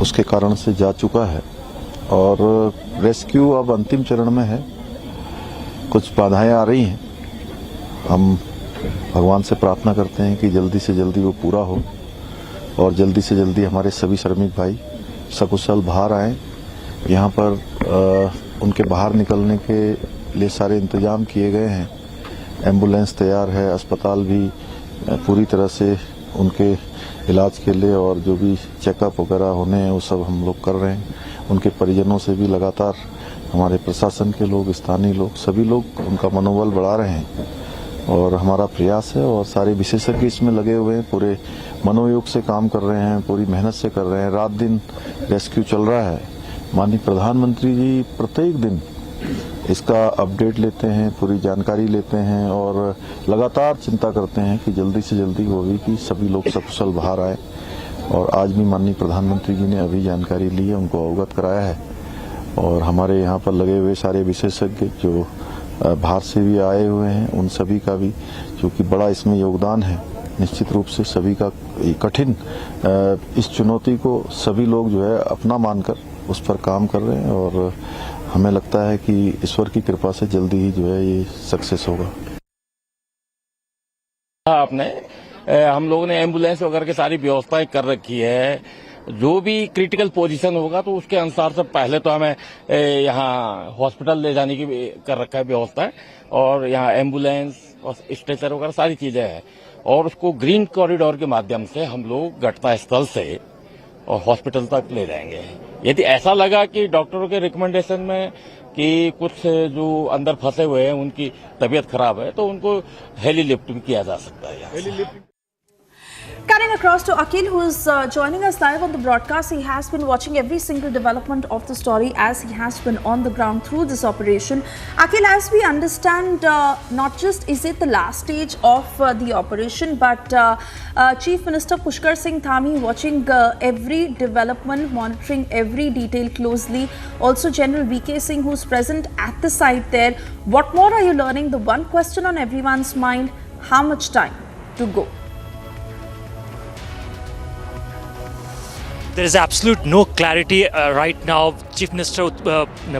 उसके कारण से जा चुका है और रेस्क्यू अब अंतिम चरण में है। कुछ बाधाएं आ रही हैं, हम भगवान से प्रार्थना करते हैं कि जल्दी से जल्दी वो पूरा हो और जल्दी से जल्दी हमारे सभी श्रमिक भाई सकुशल बाहर आएँ। यहाँ पर उनके बाहर निकलने के लिए सारे इंतजाम किए गए हैं। एम्बुलेंस तैयार है, अस्पताल भी पूरी तरह से उनके इलाज के लिए और जो भी चेकअप वगैरह होने हैं वो सब हम लोग कर रहे हैं। उनके परिजनों से भी लगातार हमारे प्रशासन के लोग, स्थानीय लोग, सभी लोग उनका मनोबल बढ़ा रहे हैं और हमारा प्रयास है और सारे विशेषज्ञ इसमें लगे हुए हैं, पूरे मनोयोग से काम कर रहे हैं, पूरी मेहनत से कर रहे हैं। रात दिन रेस्क्यू चल रहा है। माननीय प्रधानमंत्री जी प्रत्येक दिन इसका अपडेट लेते हैं, पूरी जानकारी लेते हैं और लगातार चिंता करते हैं कि जल्दी से जल्दी हो भी कि सभी लोग सकुशल बाहर आए। और आज भी माननीय प्रधानमंत्री जी ने अभी जानकारी ली है, उनको अवगत कराया है और हमारे यहाँ पर लगे हुए सारे विशेषज्ञ जो बाहर से भी आए हुए हैं उन सभी का भी क्योंकि बड़ा इसमें योगदान है। निश्चित रूप से सभी का कठिन इस चुनौती को सभी लोग जो है अपना मानकर उस पर काम कर रहे हैं और हमें लगता है कि ईश्वर की कृपा से जल्दी ही जो है ये सक्सेस होगा। आपने हम लोगों ने एम्बुलेंस वगैरह की सारी व्यवस्थाएं कर रखी है। जो भी क्रिटिकल पोजीशन होगा तो उसके अनुसार से पहले तो हमें यहाँ हॉस्पिटल ले जाने की कर रखा है व्यवस्था और यहाँ एम्बुलेंस और स्ट्रेचर वगैरह सारी चीजें हैं और उसको ग्रीन कॉरिडोर के माध्यम से हम लोग घटना स्थल से और हॉस्पिटल तक ले जाएंगे। यदि ऐसा लगा कि डॉक्टरों के रिकमेंडेशन में कि कुछ जो अंदर फंसे हुए हैं उनकी तबीयत खराब है तो उनको हेली लिफ्ट भी किया जा सकता है। Cutting across to Akhil, who is joining us live on the broadcast. He has been watching every single development of the story as he has been on the ground through this operation. Akhil, as we understand, not just is it the last stage of the operation, but Chief Minister Pushkar Singh Dhami watching every development, monitoring every detail closely. Also, General VK Singh, who's present at the site there. What more are you learning? The one question on everyone's mind: how much time to go? There is absolute no clarity right now. Chief Minister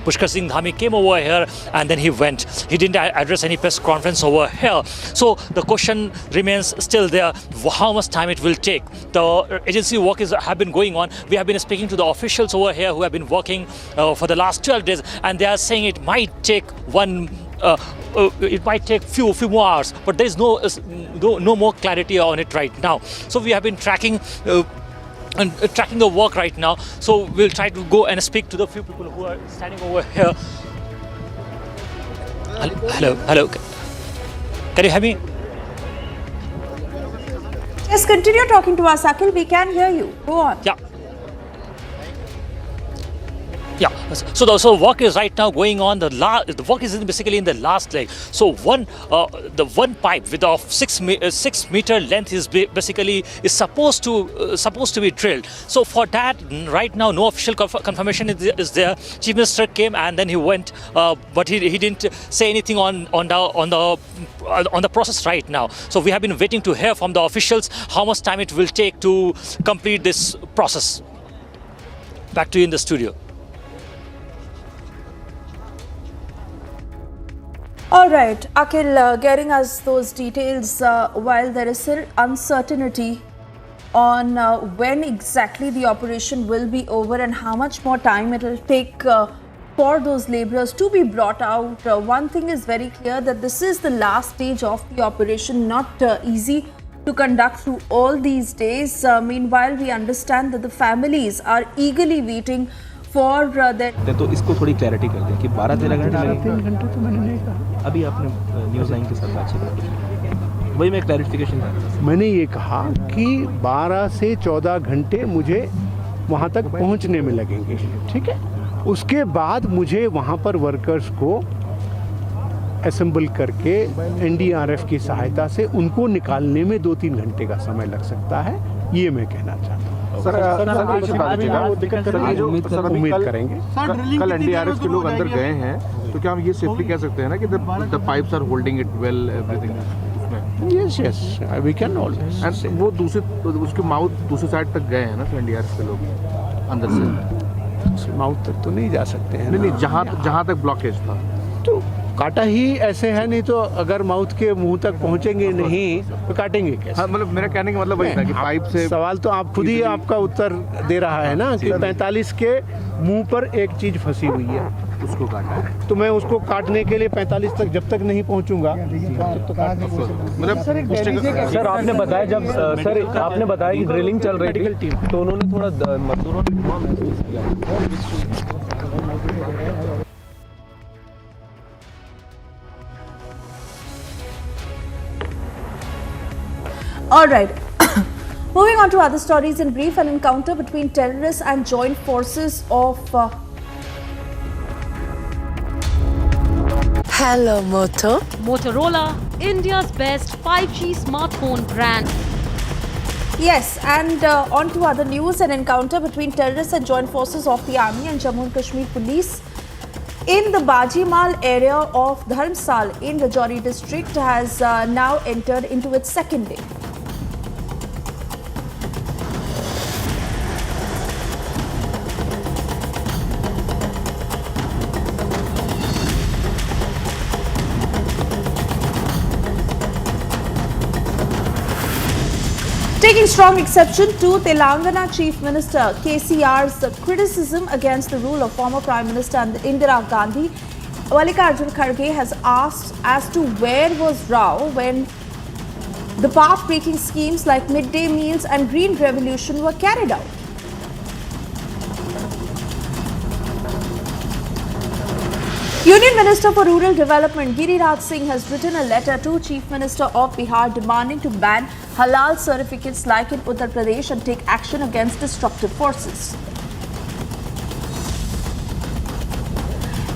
Pushkar Singh Dhami came over here and then he went. He didn't address any press conference over here. So the question remains still there, how much time it will take. The agency work have been going on. We have been speaking to the officials over here who have been working for the last 12 days and they are saying it might take few more hours, but there is no more clarity on it right now. So we have been tracking the work right now. So we'll try to go and speak to the few people who are standing over here. Hello. Can you hear me? Yes, continue talking to us, Akhil. We can hear you. Go on. Yeah. So the work is right now going on. The work is basically in the last leg. So the one pipe with of 6 meter length is basically supposed to be drilled. So for that, right now no official confirmation is there. Chief Minister came and then he went, but he didn't say anything on the process right now. So we have been waiting to hear from the officials how much time it will take to complete this process. Back to you in the studio. All right, Akhil, getting us those details while there is still uncertainty on when exactly the operation will be over and how much more time it will take for those laborers to be brought out. One thing is very clear that this is the last stage of the operation, not easy to conduct through all these days. Meanwhile, we understand that the families are eagerly waiting for that. तो इसको थोड़ी clarity कर दें कि 12-13 घंटे लगेगा। 3 घंटे तो मैंने नहीं कहा। अभी आपने न्यूज़ लाइन के साथ बातचीत की, वही मैं क्लैरिफिकेशन था। मैंने ये कहा कि 12 से 14 घंटे मुझे वहाँ तक पहुँचने में लगेंगे, ठीक है। उसके बाद मुझे वहाँ पर वर्कर्स को असेंबल करके एनडीआरएफ की सहायता से उनको निकालने में 2-3 घंटे का समय लग सकता है, ये मैं कहना चाहता हूँ। सर उम्मीद करेंगे। कल एनडीआरएफ के लोग अंदर गए हैं तो क्या हम ये सेफली कह सकते हैं ना कि the pipes are holding it well everything? Yes, yes, we can always say. And वो दूसरे उसके माउथ दूसरी साइड तक गए हैं ना फिर एनडीआरएफ के लोग अंदर से माउथ तक तो नहीं जा सकते हैं नहीं ना। जहाँ तक ब्लॉकेज था तो काटा ही ऐसे है, नहीं तो अगर माउथ के मुंह तक पहुंचेंगे नहीं तो काटेंगे कैसे? हाँ मतलब मेरा कहने का मतलब वही था कि पाइप से सवाल तो आप खुद ही आपका उत्तर दे रहा है ना कि 45 के मुंह पर एक चीज फंसी हुई है, उसको काटा है तो मैं उसको काटने के लिए 45 तक जब तक नहीं पहुंचूंगा तब तो काट नहीं सकता। मतलब सर आपने बताया जब सर आपने बताया कि ड्रिलिंग चल रही थी तो उन्होंने थोड़ा मजदूरों ने धुआं महसूस किया। All right. Moving on to other stories in brief, an encounter between terrorists and joint forces of Hello, Moto. Motorola, India's best 5G smartphone brand. Yes, and on to other news, an encounter between terrorists and joint forces of the Army and Jammu and Kashmir Police in the Bajimal area of Dharmsal in Rajouri district has now entered into its second day. Taking strong exception to Telangana Chief Minister KCR's criticism against the rule of former Prime Minister Indira Gandhi, Mallikarjun Kharge has asked as to where was Rao when the path-breaking schemes like midday meals and Green Revolution were carried out. Union Minister for Rural Development Giriraj Singh has written a letter to Chief Minister of Bihar demanding to ban halal certificates like in Uttar Pradesh and take action against destructive forces.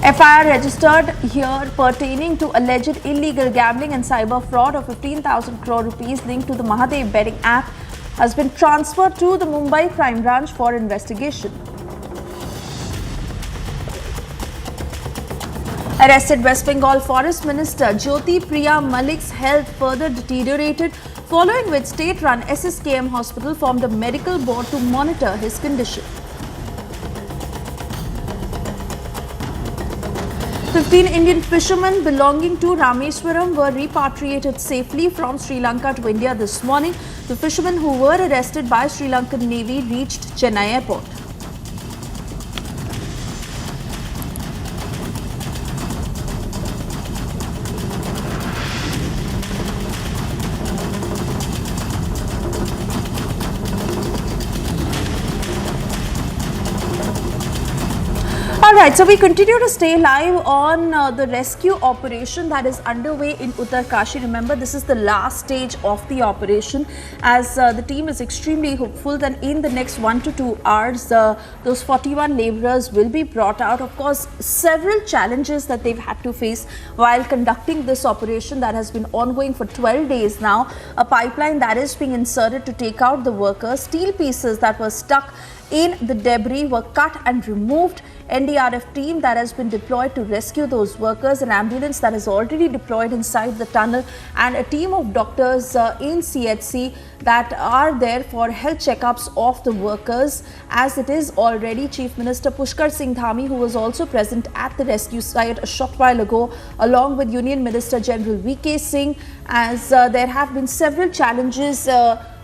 FIR registered here pertaining to alleged illegal gambling and cyber fraud of 15,000 crore rupees linked to the Mahadev betting app has been transferred to the Mumbai Crime Branch for investigation. Arrested West Bengal Forest Minister Jyoti Priya Malik's health further deteriorated, following which state-run SSKM hospital formed a medical board to monitor his condition. 15 Indian fishermen belonging to Rameswaram were repatriated safely from Sri Lanka to India this morning. The fishermen who were arrested by Sri Lankan Navy reached Chennai airport. Alright, so we continue to stay live on the rescue operation that is underway in Uttarkashi. Remember, this is the last stage of the operation as the team is extremely hopeful that in the next 1 to 2 hours, those 41 labourers will be brought out. Of course, several challenges that they've had to face while conducting this operation that has been ongoing for 12 days now. A pipeline that is being inserted to take out the workers, steel pieces that were stuck in the debris were cut and removed. NDRF team that has been deployed to rescue those workers, an ambulance that is already deployed inside the tunnel, and a team of doctors in CHC that are there for health checkups of the workers. As it is already, Chief Minister Pushkar Singh Dhami, who was also present at the rescue site a short while ago, along with Union Minister General VK Singh, as there have been several challenges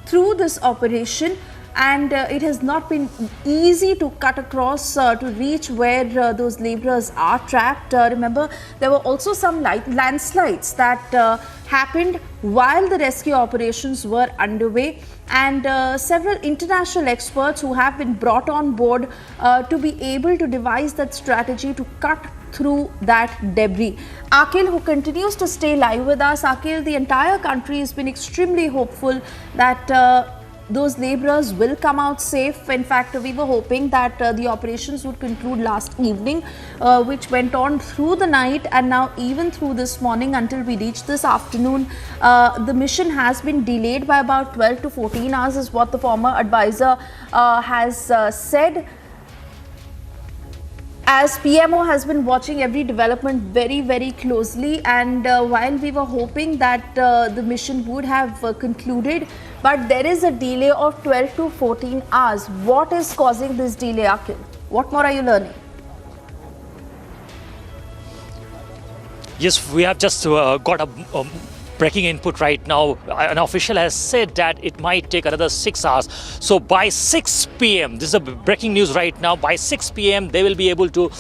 through this operation. And it has not been easy to cut across to reach where those labourers are trapped. Remember, there were also some landslides that happened while the rescue operations were underway, and several international experts who have been brought on board to be able to devise that strategy to cut through that debris. Akhil, who continues to stay live with us. Akhil, the entire country has been extremely hopeful that those labourers will come out safe. In fact, we were hoping that the operations would conclude last evening, which went on through the night and now even through this morning until we reached this afternoon. The mission has been delayed by about 12 to 14 hours is what the former advisor has said. As PMO has been watching every development very, very closely, and while we were hoping that the mission would have concluded, but there is a delay of 12 to 14 hours. What is causing this delay, Akhil? What more are you learning? Yes, we have just got a breaking input right now. An official has said that it might take another 6 hours. So by 6 p.m., this is a breaking news right now, by 6 p.m. they will be able to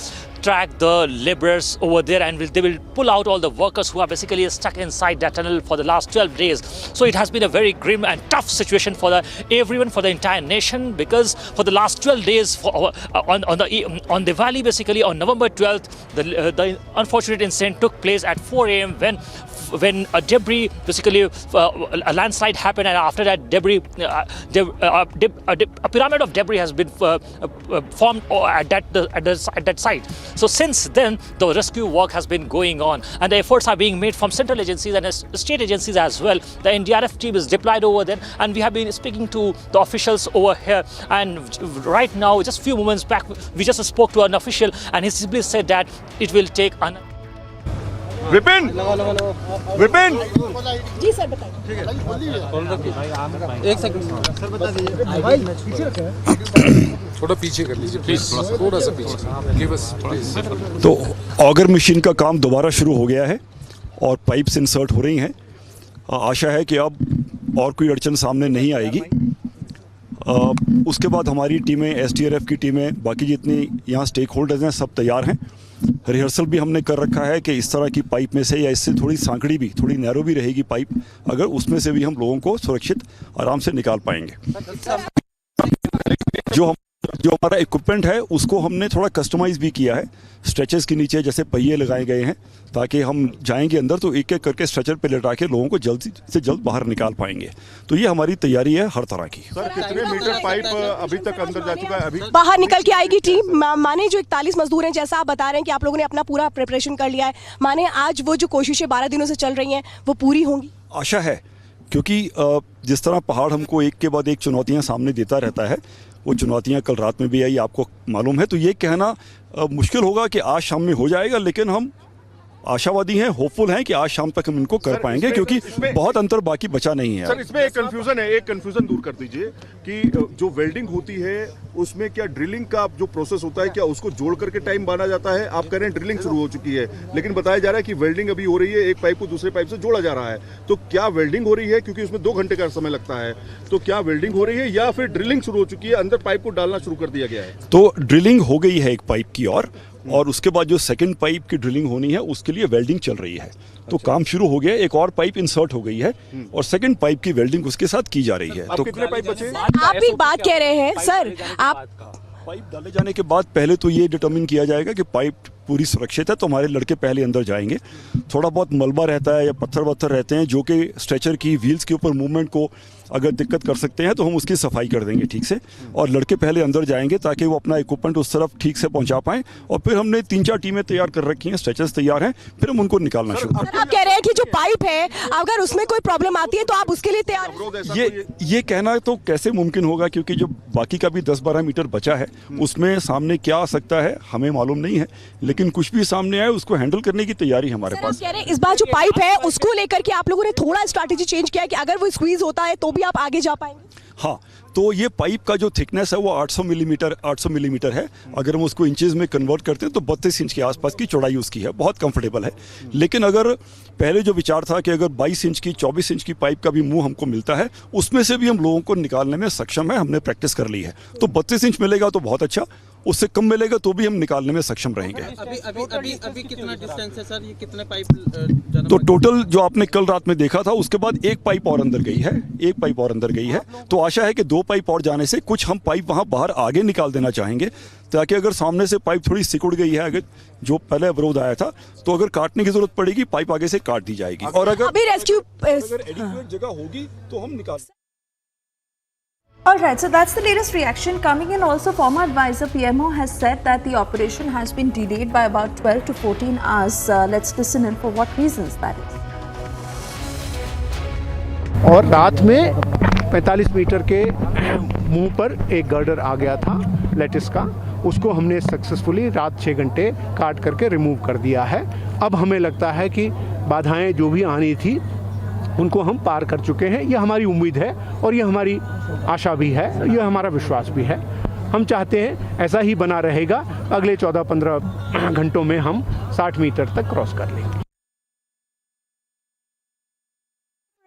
track the laborers over there, and they will pull out all the workers who are basically stuck inside that tunnel for the last 12 days. So it has been a very grim and tough situation for everyone, for the entire nation, because for the last 12 days on Diwali, basically on November 12th, the unfortunate incident took place at 4 a.m. when a debris, basically a landslide happened, and after that a pyramid of debris has been formed at that site. So since then, the rescue work has been going on, and the efforts are being made from central agencies and state agencies as well. The NDRF team is deployed over there, and we have been speaking to the officials over here. And right now, just a few moments back, we just spoke to an official, and he simply said that it will take an Vipin Vipin ji sir बताइए। एक second sir बता दीजिए थोड़ा पीछे कर लीजिए please थोड़ा सा पीछे गिव अस प्लीज। तो ऑगर मशीन का काम दोबारा शुरू हो गया है और पाइप्स इंसर्ट हो रही हैं। आशा है कि अब और कोई अड़चन सामने नहीं आएगी। उसके बाद हमारी टीमें, एसडीआरएफ की टीमें, बाकी जितनी यहाँ स्टेक होल्डर्स हैं, सब तैयार हैं। रिहर्सल भी हमने कर रखा है कि इस तरह की पाइप में से या इससे थोड़ी सांकड़ी भी, थोड़ी नैरो भी रहेगी पाइप, अगर उसमें से भी हम लोगों को सुरक्षित आराम से निकाल पाएंगे। जो हमारा इक्विपमेंट है उसको हमने थोड़ा कस्टमाइज़ भी किया है। स्ट्रेचर्स के नीचे जैसे पहिए लगाए गए हैं, ताकि हम जाएंगे अंदर तो एक एक करके स्ट्रेचर पे लेटा के लोगों को जल्द से जल्द बाहर निकाल पाएंगे। तो ये हमारी तैयारी है हर तरह की। सर कितने मीटर पाइप अभी तक अंदर जा चुका है? अभी बाहर निकल के आएगी टीम। माने जो 41 मजदूर हैं, जैसा आप बता रहे हैं कि आप लोगों ने अपना पूरा प्रिपरेशन कर लिया है, माने आज वो जो कोशिशें 12 दिनों से चल रही हैं वो पूरी होंगी? आशा है, क्योंकि जिस तरह पहाड़ हमको एक के बाद एक चुनौतियां सामने देता रहता है, वो चुनौतियां कल रात में भी आई, आपको मालूम है। तो ये कहना मुश्किल होगा कि आज शाम में हो जाएगा, लेकिन हम आशावादी हैं, होपफुल हैं कि आज शाम तक हम इनको कर पाएंगे, क्योंकि बहुत अंतर बाकी बचा नहीं है। सर इसमें एक कंफ्यूजन है, एक कंफ्यूजन दूर कर दीजिए कि जो वेल्डिंग होती है उसमें क्या ड्रिलिंग का जो प्रोसेस होता है, क्या उसको जोड़ करके टाइम माना जाता है? आप कह रहे हैं ड्रिलिंग शुरू हो चुकी है, लेकिन बताया जा रहा है कि वेल्डिंग अभी हो रही है, एक पाइप को दूसरे पाइप से जोड़ा जा रहा है। तो क्या वेल्डिंग हो रही है, क्योंकि उसमें 2 घंटे का समय लगता है, तो क्या वेल्डिंग हो रही है या फिर ड्रिलिंग शुरू हो चुकी है, अंदर पाइप को डालना शुरू कर दिया गया है? तो ड्रिलिंग हो गई है एक पाइप की और उसके बाद जो सेकंड पाइप की ड्रिलिंग होनी है उसके लिए वेल्डिंग चल रही है। तो काम शुरू हो गया, एक और पाइप इंसर्ट हो गई है और सेकंड पाइप की वेल्डिंग उसके साथ की जा रही है। तो कितने पाइप बचे? आप एक बात कह रहे हैं सर, आप पाइप डाले जाने के बाद पहले तो ये डिटरमिन किया जाएगा कि पाइप पूरी सुरक्षित है, तो हमारे लड़के पहले अंदर जाएंगे। थोड़ा बहुत मलबा रहता है या पत्थर वत्थर रहते हैं जो कि स्ट्रेचर की व्हील्स के ऊपर मूवमेंट को अगर दिक्कत कर सकते हैं, तो हम उसकी सफाई कर देंगे ठीक से, और लड़के पहले अंदर जाएंगे ताकि वो अपना इक्विपमेंट उस तरफ ठीक से पहुंचा पाएं। और फिर हमने 3-4 टीमें तैयार कर रखी हैं, स्ट्रेचर्स तैयार हैं, फिर हम उनको निकालना शुरू करेंगे। आप कह रहे हैं कि जो पाइप है अगर उसमें कोई प्रॉब्लम आती है तो आप उसके लिए तैयार हैं? ये कहना तो कैसे मुमकिन होगा, क्योंकि जो बाकी का भी 10-12 मीटर बचा है उसमें सामने क्या आ सकता है हमें मालूम नहीं है, लेकिन कुछ भी सामने आए उसको हैंडल करने की तैयारी हमारे पास। कह रहे हैं इस बार जो पाइप है उसको लेकर के आप लोगों ने थोड़ा स्ट्रैटेजी चेंज किया है कि अगर वो स्क्वीज होता है तो भी आप आगे जा पाएंगे? हाँ, तो ये पाइप का जो थिकनेस है वो 800 मिलीमीटर है। अगर हम उसको इंचेस में कन्वर्ट करते हैं तो 32 इंच के आसपास की चौड़ाई उसकी है, बहुत कंफर्टेबल है। लेकिन अगर पहले जो विचार था कि अगर 22 इंच की 24 इंच की पाइप का भी मुंह हमको मिलता है, उसमें से भी हम लोगों को निकालने में सक्षम है, हमने प्रैक्टिस कर ली है। तो 32 इंच मिलेगा तो बहुत अच्छा, उससे कम मिलेगा तो भी हम निकालने में सक्षम रहेंगे। अभी कितना डिस्टेंस है सर? ये कितने पाइप? तो टोटल जो आपने कल रात में देखा था उसके बाद एक पाइप और अंदर गई है, एक पाइप और अंदर गई है। तो आशा है कि 2 पाइप और जाने से कुछ हम पाइप वहां बाहर आगे निकाल देना चाहेंगे, ताकि अगर सामने से पाइप थोड़ी सिकुड़ गई है, अगर जो पहले अवरोध आया था, तो अगर काटने की जरूरत पड़ेगी पाइप आगे से काट दी जाएगी। और अगर एडिक्वेट जगह होगी तो हम निकाल। All right, so that's the latest reaction coming in. Also, former advisor PMO has said that the operation has been delayed by about 12 to 14 hours. Let's listen in for what reasons that is. और रात में 45 metre के मुंह पर एक girder आ गया था lettuce का, उसको हमने सक्सेसफुली रात 6 घंटे काट करके रिमूव कर दिया है। अब हमें लगता है कि बाधाएं जो भी आनी थी उनको हम पार कर चुके हैं। यह हमारी उम्मीद है और यह हमारी आशा भी है, यह हमारा विश्वास भी है। हम चाहते हैं ऐसा ही बना रहेगा, अगले 14-15 घंटों में हम 60 मीटर तक क्रॉस कर लेंगे।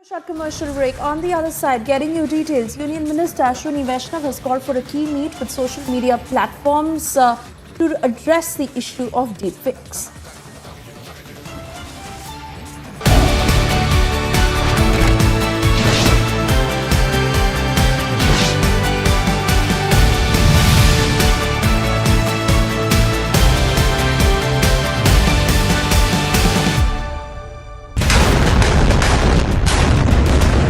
Short commercial break. On the other side, getting you details, Union Minister Ashwini Vaishnav has called for a key meet with social media platforms to address the issue of deepfakes.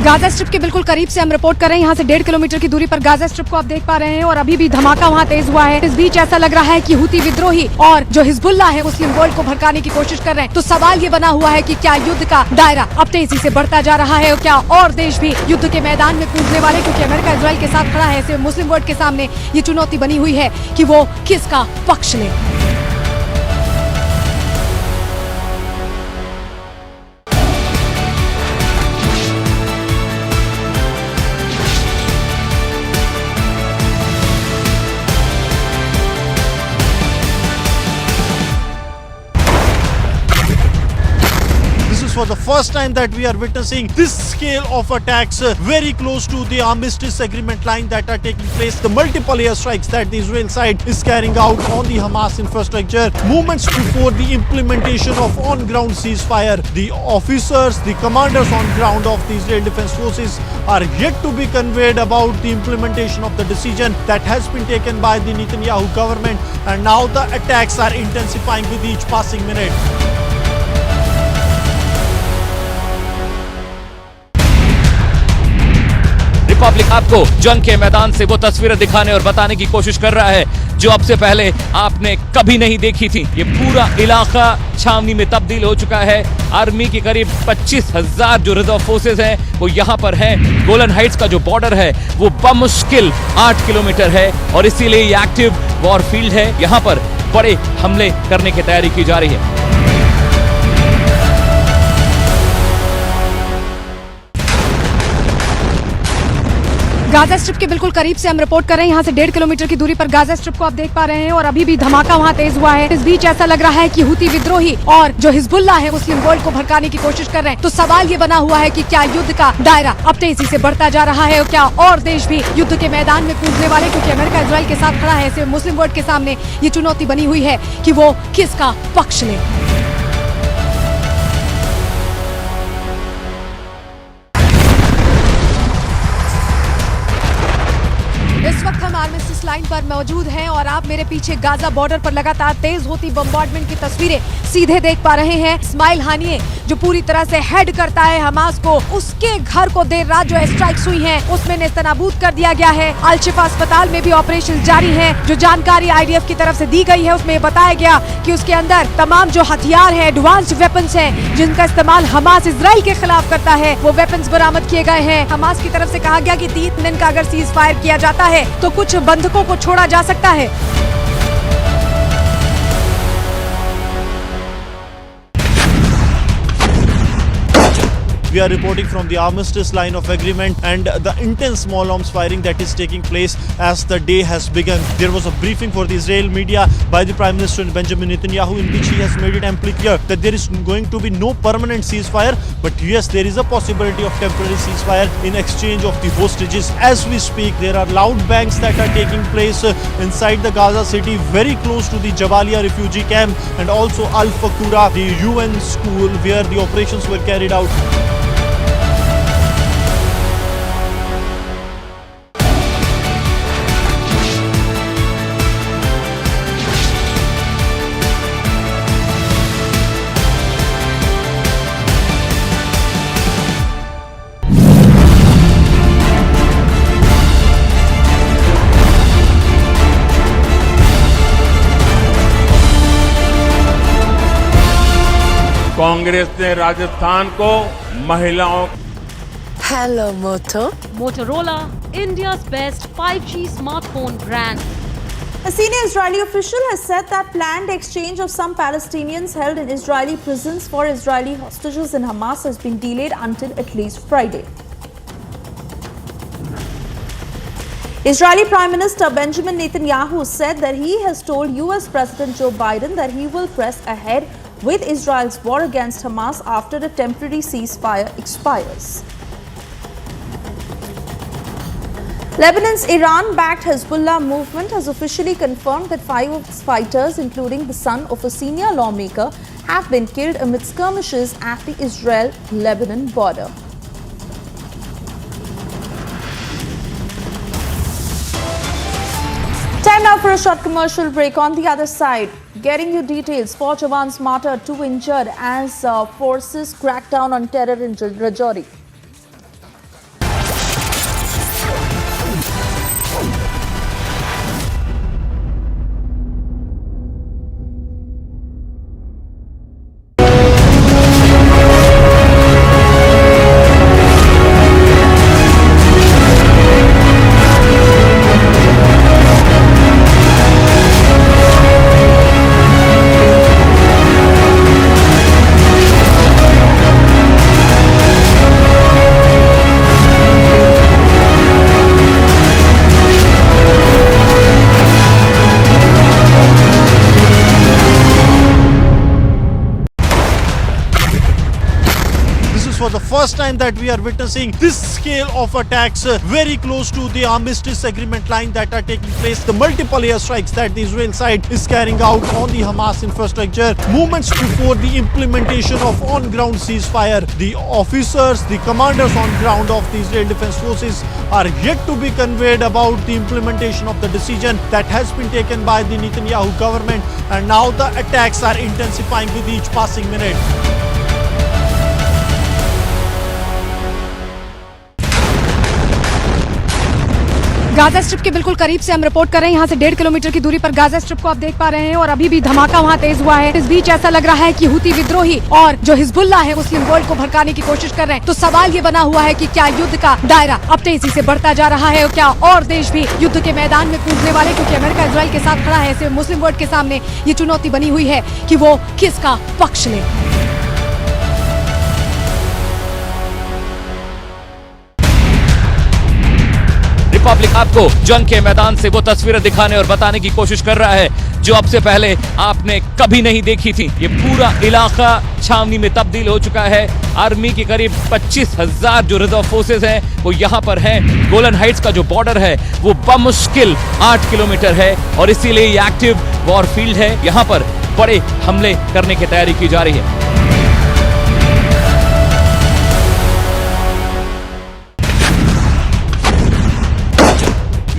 Gaza strip के बिल्कुल करीब से हम report कर रहे हैं। यहाँ से 1.5 किलोमीटर की दूरी पर गाजा स्ट्रिप को आप देख पा रहे हैं और अभी भी धमाका वहाँ तेज हुआ है। इस बीच ऐसा लग रहा है कि हुती विद्रोही और जो हिजबुल्लाह है मुस्लिम वर्ल्ड को भड़काने की कोशिश कर रहे हैं। तो सवाल ये बना हुआ है कि क्या युद्ध का दायरा अब तेजी से बढ़ता जा रहा है और क्या और देश भी युद्ध के मैदान में कूदने वाले, क्योंकि अमेरिका इजराइल के साथ खड़ा है। ऐसे मुस्लिम वर्ल्ड के सामने ये चुनौती बनी हुई है कि वो किसका पक्ष ले। For the first time that we are witnessing this scale of attacks very close to the armistice agreement line that are taking place. The multiple airstrikes that the Israel side is carrying out on the Hamas infrastructure moments before the implementation of on-ground ceasefire. The officers, the commanders on ground of the Israel Defense Forces are yet to be conveyed about the implementation of the decision that has been taken by the Netanyahu government, and now the attacks are intensifying with each passing minute. Republic आपको जंग के मैदान से वो तस्वीरें दिखाने और बताने की कोशिश कर रहा है जो अब से पहले आपने कभी नहीं देखी थी। ये पूरा इलाका छावनी में तब्दील हो चुका है। आर्मी की करीब 25,000 जो रिजर्व फोर्सेस हैं वो यहाँ पर हैं। गोलन हाइट्स का जो बॉर्डर है वो बमुश्किल 8 किलोमीटर है और इसीलिए ये एक्टिव वॉर फील्ड है। यहाँ पर बड़े हमले करने की तैयारी की जा रही है। गाजा स्ट्रिप के बिल्कुल करीब से हम रिपोर्ट कर रहे हैं। यहाँ से 1.5 किलोमीटर की दूरी पर गाजा स्ट्रिप को आप देख पा रहे हैं और अभी भी धमाका वहाँ तेज हुआ है। इस बीच ऐसा लग रहा है कि हुती विद्रोही और जो हिजबुल्लाह है मुस्लिम वर्ल्ड को भड़काने की कोशिश कर रहे हैं। तो सवाल ये बना हुआ है कि क्या युद्ध का दायरा अब तेजी से बढ़ता जा रहा है और क्या और देश भी युद्ध के मैदान में कूदने वाले, क्योंकि अमेरिका इजराइल के साथ खड़ा है। ऐसे मुस्लिम वर्ल्ड के सामने ये चुनौती बनी हुई है कि वो किसका पक्ष ले। इस वक्त हम आर्मिस्टिस लाइन पर मौजूद हैं और आप मेरे पीछे गाजा बॉर्डर पर लगातार तेज होती बम्बार्डमेंट की तस्वीरें सीधे देख पा रहे हैं। इस्माइल हानिये जो पूरी तरह से हेड करता है हमास को, उसके घर को देर रात जो स्ट्राइक्स हुई हैं उसमें नेस्तनाबूद कर दिया गया है। अल शिफा अस्पताल में भी ऑपरेशन जारी है। जो जानकारी IDF की तरफ से दी गई है उसमें बताया गया कि उसके अंदर तमाम जो हथियार है, एडवांस्ड वेपन्स हैं जिनका इस्तेमाल हमास इजराइल के खिलाफ करता है, वो वेपन्स बरामद किए गए हैं। हमास की तरफ से कहा गया कि 3 दिन का अगर सीज फायर किया जाता है तो कुछ बंधकों को छोड़ा जा सकता है। We are reporting from the armistice line of agreement and the intense small arms firing that is taking place as the day has begun. There was a briefing for the Israel media by the Prime Minister Benjamin Netanyahu in which he has made it amply clear that there is going to be no permanent ceasefire, but yes, there is a possibility of temporary ceasefire in exchange of the hostages. As we speak, there are loud bangs that are taking place inside the Gaza city, very close to the Jabalia refugee camp and also Al Fakura, the UN school where the operations were carried out. Congress ने राजस्थान को महिलाओं Hello Moto. Motorola, India's best 5G smartphone brand. A senior Israeli official has said that planned exchange of some Palestinians held in Israeli prisons for Israeli hostages in Hamas has been delayed until at least Friday. Israeli Prime Minister Benjamin Netanyahu said that he has told US President Joe Biden that he will press ahead with Israel's war against Hamas after the temporary ceasefire expires. Lebanon's Iran-backed Hezbollah movement has officially confirmed that 5 of its fighters, including the son of a senior lawmaker, have been killed amid skirmishes at the Israel-Lebanon border. Time now for a short commercial break. On the other side, getting you details. 4 Jawans martyred, 2 injured as forces crack down on terror in Rajouri. For the first time that we are witnessing this scale of attacks very close to the armistice agreement line that are taking place. The multiple airstrikes that the Israel side is carrying out on the Hamas infrastructure moments before the implementation of on-ground ceasefire. The officers, the commanders on ground of the Israel Defense Forces are yet to be conveyed about the implementation of the decision that has been taken by the Netanyahu government, and now the attacks are intensifying with each passing minute. Gaza strip के बिल्कुल करीब से हम report कर रहे हैं। यहाँ से 1.5 किलोमीटर की दूरी पर गाजा स्ट्रिप को आप देख पा रहे हैं और अभी भी धमाका वहाँ तेज हुआ है। इस बीच ऐसा लग रहा है कि हुती विद्रोही और जो हिजबुल्लाह है मुस्लिम वर्ल्ड को भड़काने की कोशिश कर रहे हैं। तो सवाल ये बना हुआ है कि क्या युद्ध का दायरा अब तेजी से बढ़ता जा रहा है और क्या और देश भी युद्ध के मैदान में कूदने वाले, क्योंकि अमेरिका इजराइल के साथ खड़ा है। ऐसे मुस्लिम वर्ल्ड के सामने ये चुनौती बनी हुई है कि वो किसका पक्ष ले। रिपब्लिक आपको जंग के मैदान से वो तस्वीरें दिखाने और बताने की कोशिश कर रहा है जो अब से पहले आपने कभी नहीं देखी थी। ये पूरा इलाका छावनी में तब्दील हो चुका है। आर्मी की करीब 25,000 जो रिजर्व फोर्सेस हैं वो यहाँ पर हैं। गोलन हाइट्स का जो बॉर्डर है वो बमुश्किल 8 किलोमीटर है और इसीलिए ये एक्टिव वॉर फील्ड है। यहाँ पर बड़े हमले करने की तैयारी की जा रही है।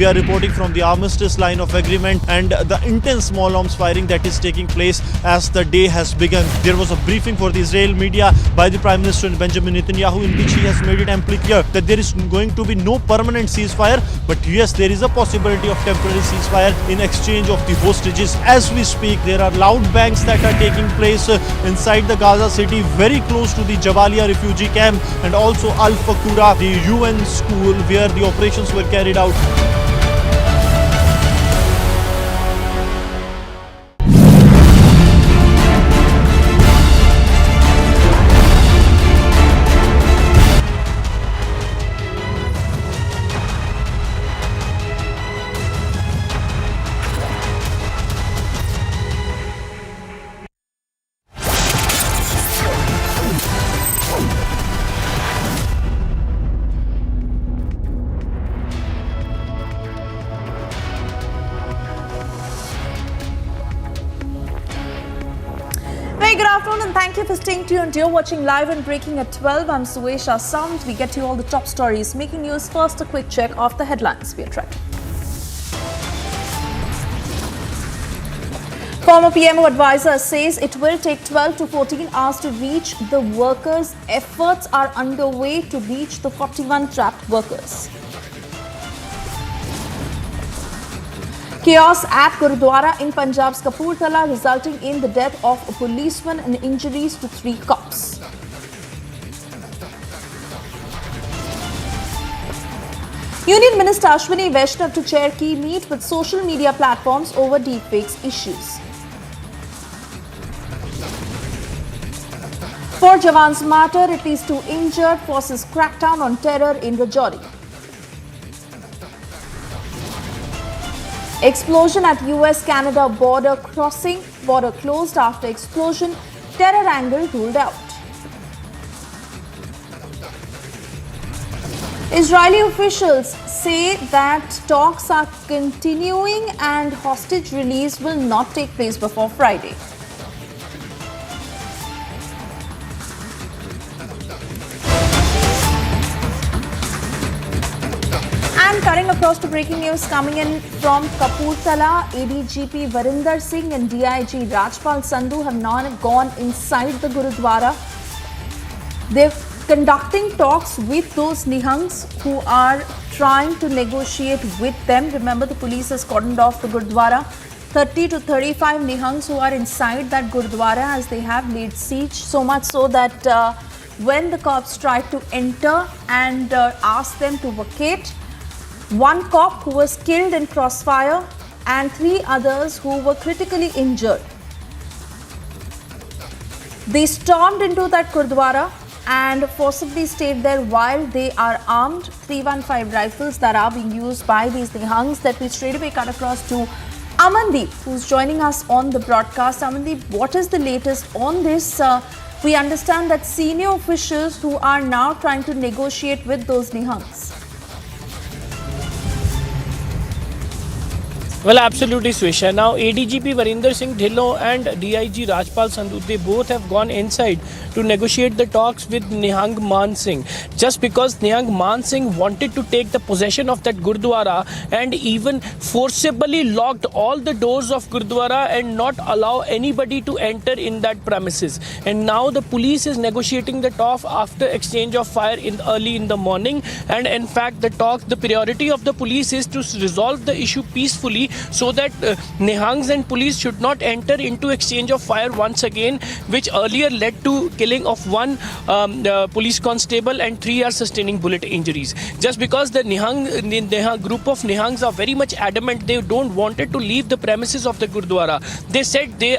We are reporting from the armistice line of agreement and the intense small arms firing that is taking place as the day has begun. There was a briefing for the Israel media by the Prime Minister Benjamin Netanyahu in which he has made it amply clear that there is going to be no permanent ceasefire, but yes, there is a possibility of temporary ceasefire in exchange of the hostages. As we speak, there are loud bangs that are taking place inside the Gaza city, very close to the Jabalia refugee camp and also Al-Fakura, the UN school where the operations were carried out. Very good afternoon and thank you for staying tuned. You're watching Live and Breaking at 12. I'm Suesha Sound. We get you all the top stories making news. First, a quick check of the headlines we are tracking. Former PMO advisor says it will take 12 to 14 hours to reach the workers. Efforts are underway to reach the 41 trapped workers. Chaos at Gurudwara in Punjab's Kapurthala resulting in the death of a policeman and injuries to 3 cops. Union Minister Ashwini Vaishnav to chair key meet with social media platforms over deepfakes issues. For Jawans matter, at least 2 injured, forces crackdown on terror in Rajouri. Explosion at US-Canada border crossing, border closed after explosion, terror angle ruled out. Israeli officials say that talks are continuing and hostage release will not take place before Friday. And cutting across to breaking news coming in from Kapurthala, ADGP Varinder Singh and DIG Rajpal Sandhu have now gone inside the Gurudwara. They're conducting talks with those Nihangs who are trying to negotiate with them. Remember, the police has cordoned off the Gurudwara. 30 to 35 Nihangs who are inside that Gurudwara as they have laid siege. So much so that when the cops tried to enter and ask them to vacate, 1 cop who was killed in crossfire and 3 others who were critically injured. They stormed into that Gurdwara and forcibly stayed there while they are armed. 315 rifles that are being used by these Nihangs that we straight away cut across to Amandeep, who's joining us on the broadcast. Amandeep, what is the latest on this? We understand that senior officials who are now trying to negotiate with those Nihangs. Well, absolutely, Swisha. Now, ADGP Varinder Singh Dhillon and DIG Rajpal Sandhu, they both have gone inside to negotiate the talks with Nihang Man Singh. Just because Nihang Man Singh wanted to take the possession of that Gurdwara and even forcibly locked all the doors of Gurdwara and not allow anybody to enter in that premises. And now the police is negotiating the talk after exchange of fire early in the morning. And in fact, the priority of the police is to resolve the issue peacefully, so that Nihangs and police should not enter into exchange of fire once again, which earlier led to killing of 1 police constable and 3 are sustaining bullet injuries. Just because the Nihang group of Nihangs are very much adamant, they don't wanted to leave the premises of the Gurdwara. They said they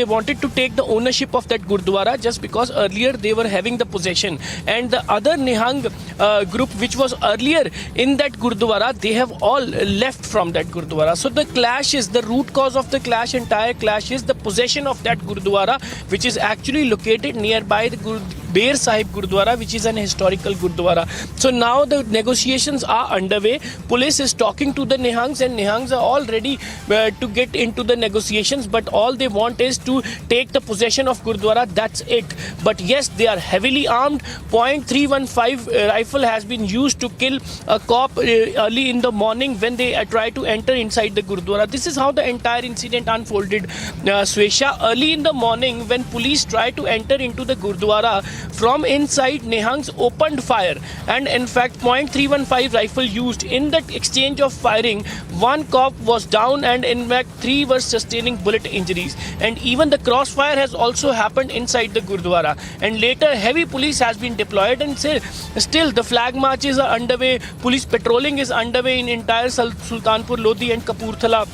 wanted to take the ownership of that Gurdwara just because earlier they were having the possession. And the other Nihang group which was earlier in that Gurdwara, they have all left from that Gurdwara. So the root cause of the entire clash is the possession of that Gurdwara, which is actually located nearby the Bear Sahib Gurdwara, which is an historical Gurdwara. So now the negotiations are underway. Police is talking to the Nihangs and Nihangs are all ready to get into the negotiations, but all they want is to take the possession of Gurdwara. That's it. But yes, they are heavily armed. .315 rifle has been used to kill a cop early in the morning when they try to enter inside the Gurdwara. This is how the entire incident unfolded, Swesha. Early in the morning, when police tried to enter into the Gurdwara, from inside, Nihangs opened fire, and in fact, .315 rifle used. In that exchange of firing, 1 cop was down, and in fact, 3 were sustaining bullet injuries. And even the crossfire has also happened inside the Gurdwara. And later, heavy police has been deployed, and still the flag marches are underway. Police patrolling is underway in entire Sultanpur Lodi and Kapurthala.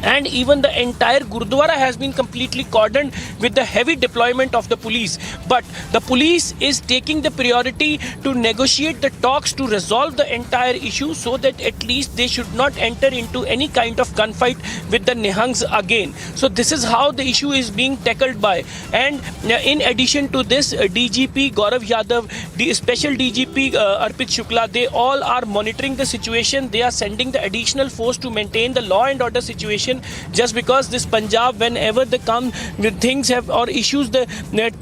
And even the entire Gurdwara has been completely cordoned with the heavy deployment of the police. But the police is taking the priority to negotiate the talks to resolve the entire issue, so that at least they should not enter into any kind of gunfight with the Nihangs again. So this is how the issue is being tackled by. And in addition to this, DGP Gaurav Yadav, the special DGP Arpit Shukla, they all are monitoring the situation. They are sending the additional force to maintain the law and order situation. Just because this Punjab, whenever they come with things have or issues the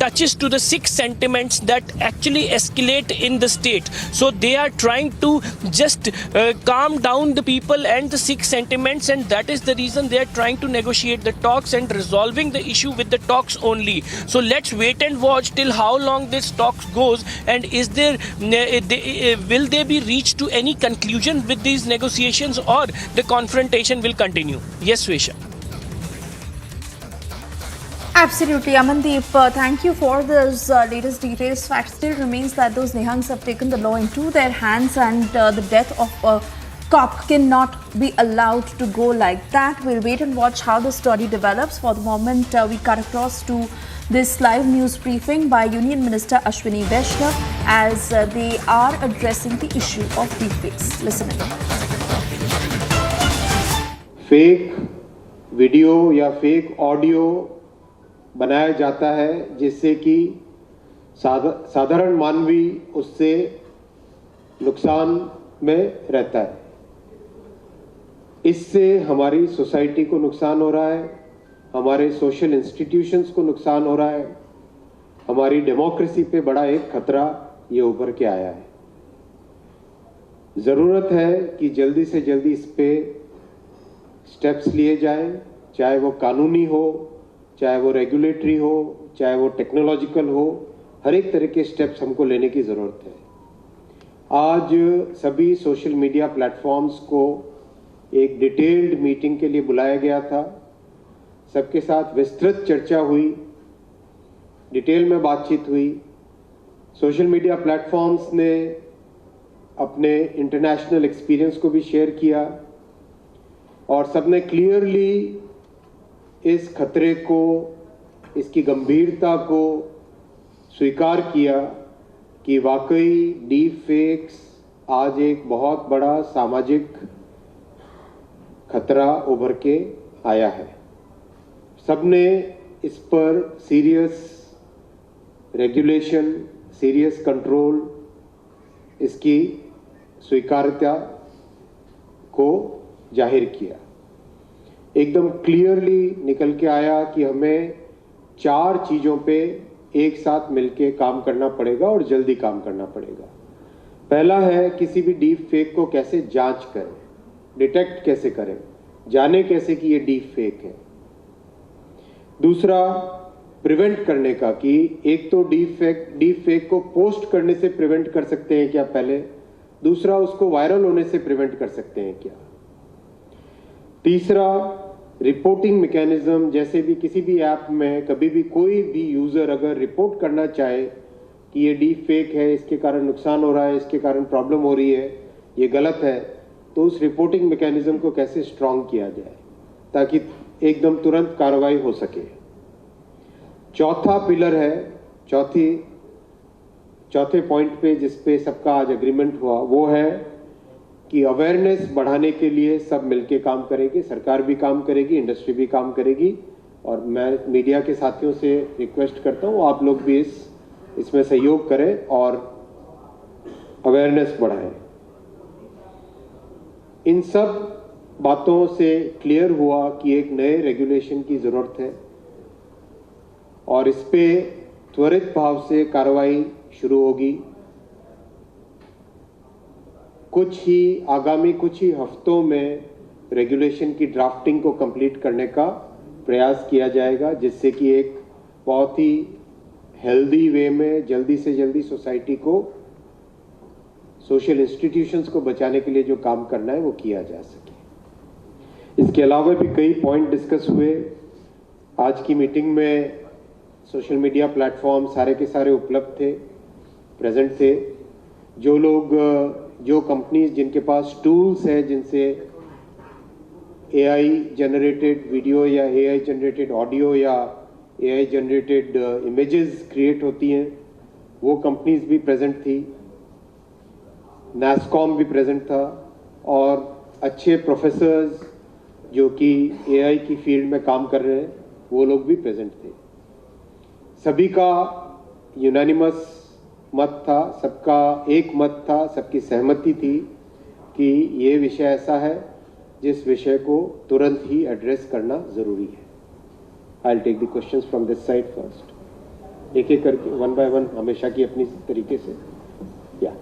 touches to the Sikh sentiments that actually escalate in the state. So they are trying to just calm down the people and the Sikh sentiments, and that is the reason they are trying to negotiate the talks and resolving the issue with the talks only. So let's wait and watch till how long this talks goes, and is there will they be reached to any conclusion with these negotiations, or the confrontation will continue. Yes, Swesha. Absolutely, Amandeep. Thank you for those latest details. Fact still remains that those Nihangs have taken the law into their hands, and the death of a cop cannot be allowed to go like that. We'll wait and watch how the story develops. For the moment, we cut across to this live news briefing by Union Minister Ashwini Vaishnav as they are addressing the issue of deepfakes. Listen in. Fake video या fake audio बनाया जाता है जिससे कि साधारण मानवी उससे नुकसान में रहता है। इससे हमारी सोसाइटी को नुकसान हो रहा है, हमारे सोशल इंस्टीट्यूशंस को नुकसान हो रहा है, हमारी डेमोक्रेसी पे बड़ा एक खतरा ये उभर के आया है। ज़रूरत है कि जल्दी से जल्दी इस पे स्टेप्स लिए जाएं, चाहे वो कानूनी हो, चाहे वो रेगुलेटरी हो, चाहे वो टेक्नोलॉजिकल हो, हर एक तरह के स्टेप्स हमको लेने की ज़रूरत है। आज सभी सोशल मीडिया प्लेटफॉर्म्स को एक डिटेल्ड मीटिंग के लिए बुलाया गया था। सबके साथ विस्तृत चर्चा हुई, डिटेल में बातचीत हुई। सोशल मीडिया प्लेटफॉर्म्स ने अपने इंटरनेशनल एक्सपीरियंस को भी शेयर किया और सबने क्लियरली इस खतरे को, इसकी गंभीरता को स्वीकार किया कि वाकई डीप फेक्स आज एक बहुत बड़ा सामाजिक खतरा उभर के आया है। सबने इस पर सीरियस रेगुलेशन, सीरियस कंट्रोल, इसकी स्वीकार्यता को जाहिर किया। एकदम क्लियरली निकल के आया कि हमें 4 चीज़ों पे एक साथ मिलके काम करना पड़ेगा और जल्दी काम करना पड़ेगा। पहला है किसी भी डीप फेक को कैसे जांच करें, डिटेक्ट कैसे करें, जाने कैसे कि ये डीप फेक है। दूसरा, प्रिवेंट करने का कि एक तो डीप फेक को पोस्ट करने से प्रिवेंट कर सकते हैं क्या पहले, दूसरा उसको वायरल होने से प्रिवेंट कर सकते हैं क्या। तीसरा, रिपोर्टिंग मैकेनिज्म, जैसे भी किसी भी ऐप में कभी भी कोई भी यूजर अगर रिपोर्ट करना चाहे कि ये डीप फेक है, इसके कारण नुकसान हो रहा है, इसके कारण प्रॉब्लम हो रही है, ये गलत है, तो उस रिपोर्टिंग मैकेनिज्म को कैसे स्ट्रांग किया जाए ताकि एकदम तुरंत कार्रवाई हो सके। चौथा पिलर है, चौथे पॉइंट पे जिस पे सबका आज एग्रीमेंट हुआ वो है कि अवेयरनेस बढ़ाने के लिए सब मिलके काम करेंगे, सरकार भी काम करेगी, इंडस्ट्री भी काम करेगी। और मैं मीडिया के साथियों से रिक्वेस्ट करता हूँ आप लोग भी इसमें सहयोग करें और अवेयरनेस बढ़ाएं। इन सब बातों से क्लियर हुआ कि एक नए रेगुलेशन की ज़रूरत है और इस पे त्वरित भाव से कार्रवाई शुरू होगी। आगामी कुछ ही हफ्तों में रेगुलेशन की ड्राफ्टिंग को कंप्लीट करने का प्रयास किया जाएगा जिससे कि एक बहुत ही हेल्दी वे में जल्दी से जल्दी सोसाइटी को, सोशल इंस्टीट्यूशंस को बचाने के लिए जो काम करना है वो किया जा सके। इसके अलावा भी कई पॉइंट डिस्कस हुए। आज की मीटिंग में सोशल मीडिया प्लेटफॉर्म सारे के सारे उपलब्ध थे, प्रेजेंट थे। जो कंपनीज जिनके पास टूल्स हैं जिनसे एआई जनरेटेड वीडियो या एआई जनरेटेड ऑडियो या एआई जनरेटेड इमेजेस क्रिएट होती हैं, वो कंपनीज भी प्रेजेंट थी। नैस्कॉम भी प्रेजेंट था और अच्छे प्रोफेसर्स जो कि एआई की फील्ड में काम कर रहे हैं वो लोग भी प्रेजेंट थे। सभी का यूनानिमस मत था, सबका एक मत था, सबकी सहमति थी कि ये विषय ऐसा है जिस विषय को तुरंत ही एड्रेस करना जरूरी है। I will take the questions from this side first, एक एक करके वन बाय वन, हमेशा की अपनी तरीके से। या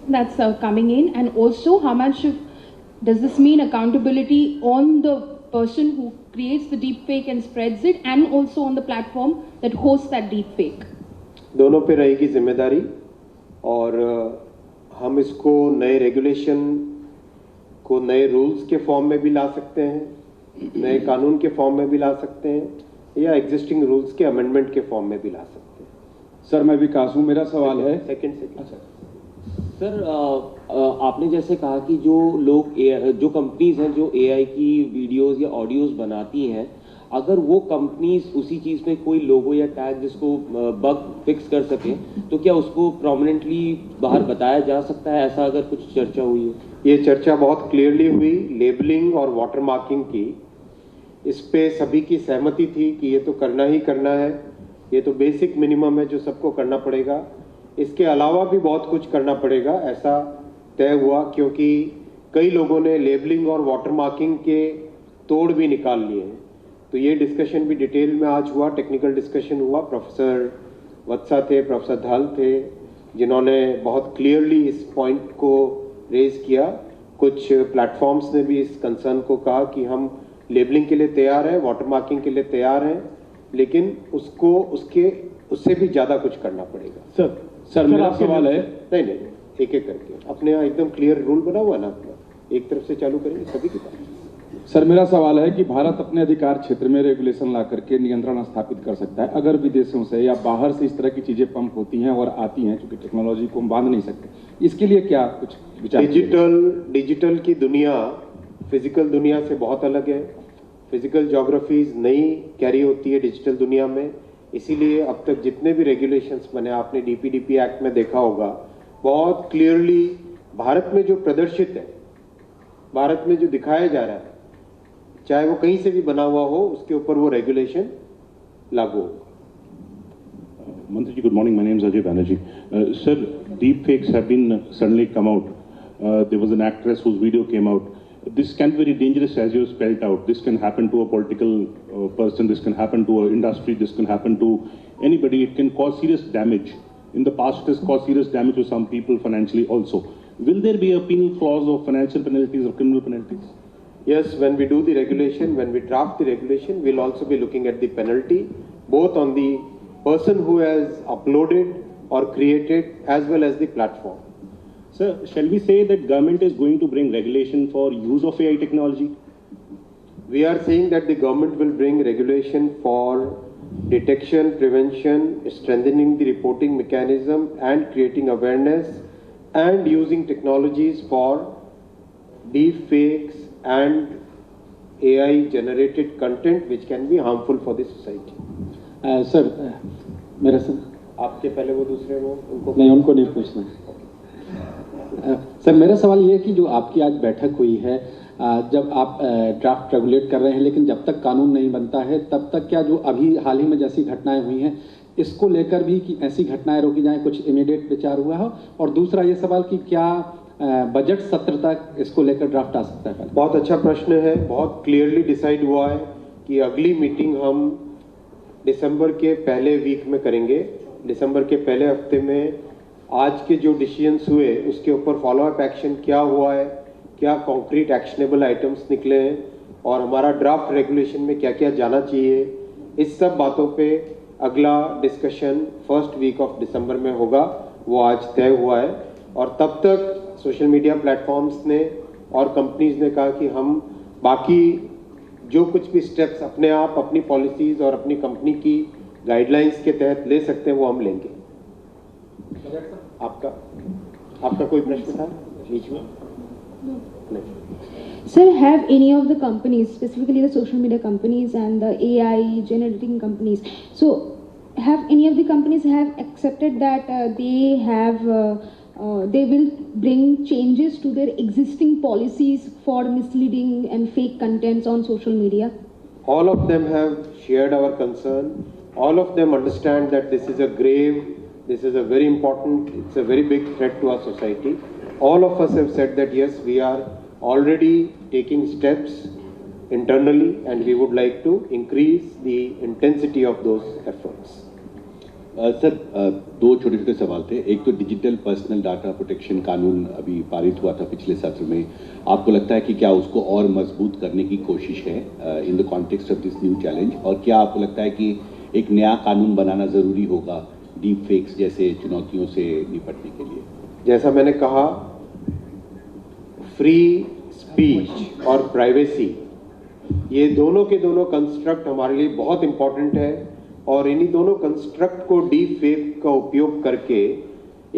that's coming in, and also how much does this mean accountability on the person who creates the deep fake and spreads it, and also on the platform that hosts that deep fake? दोनों पे रहेगी जिम्मेदारी और हम इसको नए regulation को नए रूल्स के फॉर्म में भी ला सकते हैं नए कानून के फॉर्म में भी ला सकते हैं या एग्जिस्टिंग रूल्स के अमेंडमेंट के फॉर्म में भी ला सकते हैं। सर मैं विकास हूँ, मेरा सवाल है सर आपने जैसे कहा कि जो कंपनीज हैं जो एआई की वीडियोस या ऑडियोज बनाती हैं, अगर वो कंपनीज उसी चीज में कोई लोगो या टैग जिसको बग फिक्स कर सके तो क्या उसको प्रोमिनेंटली बाहर बताया जा सकता है? ऐसा अगर कुछ चर्चा हुई है? ये चर्चा बहुत क्लियरली हुई लेबलिंग और वाटर मार्किंग की। इस पे सभी की सहमति थी कि ये तो करना ही करना है, ये तो बेसिक मिनिमम है जो सबको करना पड़ेगा। इसके अलावा भी बहुत कुछ करना पड़ेगा ऐसा तय हुआ, क्योंकि कई लोगों ने लेबलिंग और वाटर मार्किंग के तोड़ भी निकाल लिए हैं। तो ये डिस्कशन भी डिटेल में आज हुआ, टेक्निकल डिस्कशन हुआ। प्रोफेसर वत्सा थे, प्रोफेसर धाल थे, जिन्होंने बहुत क्लियरली इस पॉइंट को रेज किया। कुछ प्लेटफॉर्म्स ने भी इस कंसर्न को कहा कि हम लेबलिंग के लिए तैयार हैं, वाटर मार्किंग के लिए तैयार हैं, लेकिन उससे भी ज़्यादा कुछ करना पड़ेगा। सर मेरा सवाल है, नहीं एक एक करके अपने यहाँ एकदम क्लियर रूल बना हुआ ना अपना, एक तरफ से चालू करेंगे सभी की बात। सर मेरा सवाल है कि भारत अपने अधिकार क्षेत्र में रेगुलेशन ला करके नियंत्रण स्थापित कर सकता है अगर विदेशों से या बाहर से इस तरह की चीजें पंप होती हैं और आती हैं, क्योंकि टेक्नोलॉजी को हम बांध नहीं सकते, इसके लिए क्या कुछ विचार? डिजिटल की दुनिया फिजिकल दुनिया से बहुत अलग है। फिजिकल ज्योग्राफीज नई कैरी होती है डिजिटल दुनिया में, इसीलिए अब तक जितने भी रेगुलेशंस बने, आपने डीपीडीपी एक्ट में देखा होगा, बहुत क्लियरली भारत में जो प्रदर्शित है, भारत में जो दिखाया जा रहा है, चाहे वो कहीं से भी बना हुआ हो, उसके ऊपर वो रेगुलेशन लागू होगा। Mantri ji, good morning. My name is Ajay Banerjee. Sir, deep fakes have been suddenly come out. There was an actress whose video came out. This can be very dangerous, as you spelled out. This can happen to a political person. This can happen to an industry. This can happen to anybody. It can cause serious damage. In the past, it has caused serious damage to some people financially also. Will there be a penal clause of financial penalties or criminal penalties? Yes, when we do the regulation, when we draft the regulation, we'll also be looking at the penalty, both on the person who has uploaded or created as well as the platform. Sir, shall we say that government is going to bring regulation for use of AI technology? We are saying that the government will bring regulation for detection, prevention, strengthening the reporting mechanism and creating awareness and using technologies for deep fakes and AI generated content which can be harmful for the society. Sir मेरा sir आपके पहले वो दूसरे वो उनको नहीं, उनको नहीं पूछना। सर मेरा सवाल ये है कि जो आपकी आज बैठक हुई है, जब आप ड्राफ्ट रेगुलेट कर रहे हैं, लेकिन जब तक कानून नहीं बनता है तब तक क्या जो अभी हाल ही में जैसी घटनाएं हुई हैं इसको लेकर भी कि ऐसी घटनाएं रोकी जाएं, कुछ इमीडिएट विचार हुआ हो? और दूसरा ये सवाल कि क्या बजट सत्र तक इसको लेकर ड्राफ्ट आ सकता है? बहुत अच्छा प्रश्न है। बहुत क्लियरली डिसाइड हुआ है कि अगली मीटिंग हम दिसंबर के पहले वीक में करेंगे। दिसंबर के पहले हफ्ते में आज के जो डिसीजंस हुए उसके ऊपर फॉलोअप एक्शन क्या हुआ है, क्या कॉन्क्रीट एक्शनेबल आइटम्स निकले हैं और हमारा ड्राफ्ट रेगुलेशन में क्या क्या जाना चाहिए, इस सब बातों पे अगला discussion first week of December में होगा। वो आज तय हुआ है और तब तक सोशल मीडिया प्लेटफॉर्म्स ने और कंपनीज ने कहा कि हम बाकी जो कुछ भी स्टेप्स अपने आप अपनी पॉलिसीज और अपनी कंपनी की गाइडलाइंस के तहत ले सकते हैं वो हम लेंगे। आपका कोई प्रश्न था बीच में? Sir, have any of the companies, specifically the social media companies and the AI generating companies, so have any of the companies have accepted that they will bring changes to their existing policies for misleading and fake contents on social media? All of them have shared our concern. All of them understand that this is a grave, this is a very important, it's a very big threat to our society. All of us have said that yes, we are already taking steps internally and we would like to increase the intensity of those efforts. Sir दो छोटे छोटे सवाल थे। एक तो digital personal data protection कानून अभी पारित हुआ था पिछले सत्र में, आपको लगता है कि क्या उसको और मजबूत करने की कोशिश है in the context of this new challenge, और क्या आपको लगता है कि एक नया कानून बनाना ज़रूरी होगा डीप फेक्स जैसे चुनौतियों से निपटने के लिए? जैसा मैंने कहा, फ्री स्पीच और प्राइवेसी ये दोनों के दोनों कंस्ट्रक्ट हमारे लिए बहुत इम्पोर्टेंट है और इन्हीं दोनों कंस्ट्रक्ट को डीप फेक का उपयोग करके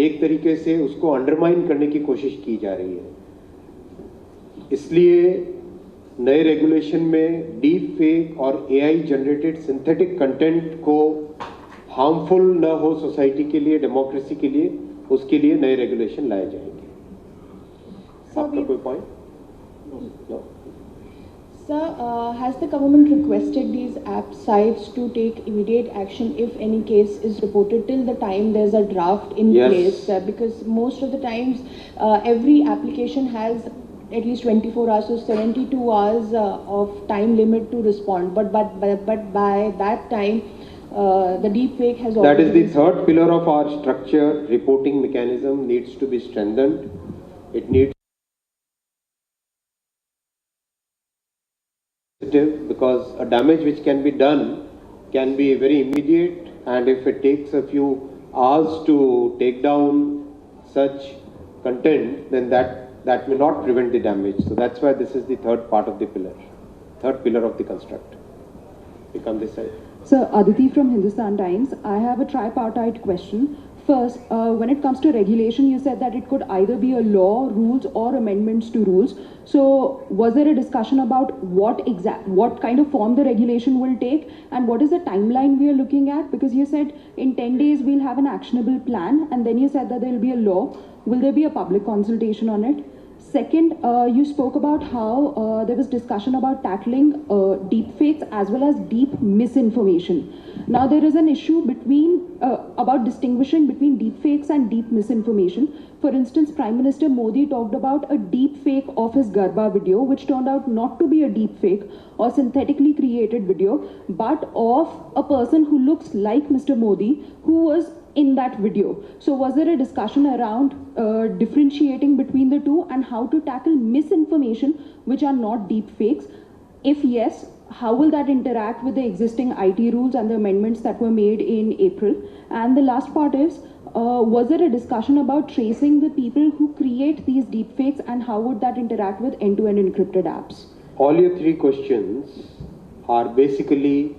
एक तरीके से उसको अंडरमाइन करने की कोशिश की जा रही है। इसलिए नए रेगुलेशन में डीप फेक और एआई जनरेटेड सिंथेटिक कंटेंट को हार्मफुल न हो सोसाइटी के लिए, डेमोक्रेसी के लिए, उसके लिए नए रेगुलेशन लाए जाएंगे। आपका कोई point? No. Sir, has the government requested these app sites to take immediate action if any case is reported till the time there's a draft in place? Because most of the times every application has at least 24 hours or 72 hours of time limit to respond. But by that time, the deepfake has already... That is the third pillar of our structure. Reporting mechanism needs to be strengthened. It needs because a damage which can be done can be very immediate, and if it takes a few hours to take down such content, then that may not prevent the damage. So that's why this is the third part of the pillar, third pillar of the construct. We come this side. Sir, Aditi from Hindustan Times. I have a tripartite question. First, when it comes to regulation, you said that it could either be a law, rules, or amendments to rules. So, was there a discussion about what kind of form the regulation will take, and what is the timeline we are looking at? Because you said in 10 days we'll have an actionable plan, and then you said that there will be a law. Will there be a public consultation on it? Second, you spoke about how there was discussion about tackling deepfakes as well as deep misinformation. Now there is an issue about distinguishing between deepfakes and deep misinformation. For instance, Prime Minister Modi talked about a deepfake of his Garba video, which turned out not to be a deepfake or synthetically created video, but of a person who looks like Mr. Modi, who was in that video. So was there a discussion around differentiating between the two and how to tackle misinformation which are not deep fakes? If yes, how will that interact with the existing IT rules and the amendments that were made in April? And the last part is, was there a discussion about tracing the people who create these deep fakes, and how would that interact with end-to-end encrypted apps? All your three questions are basically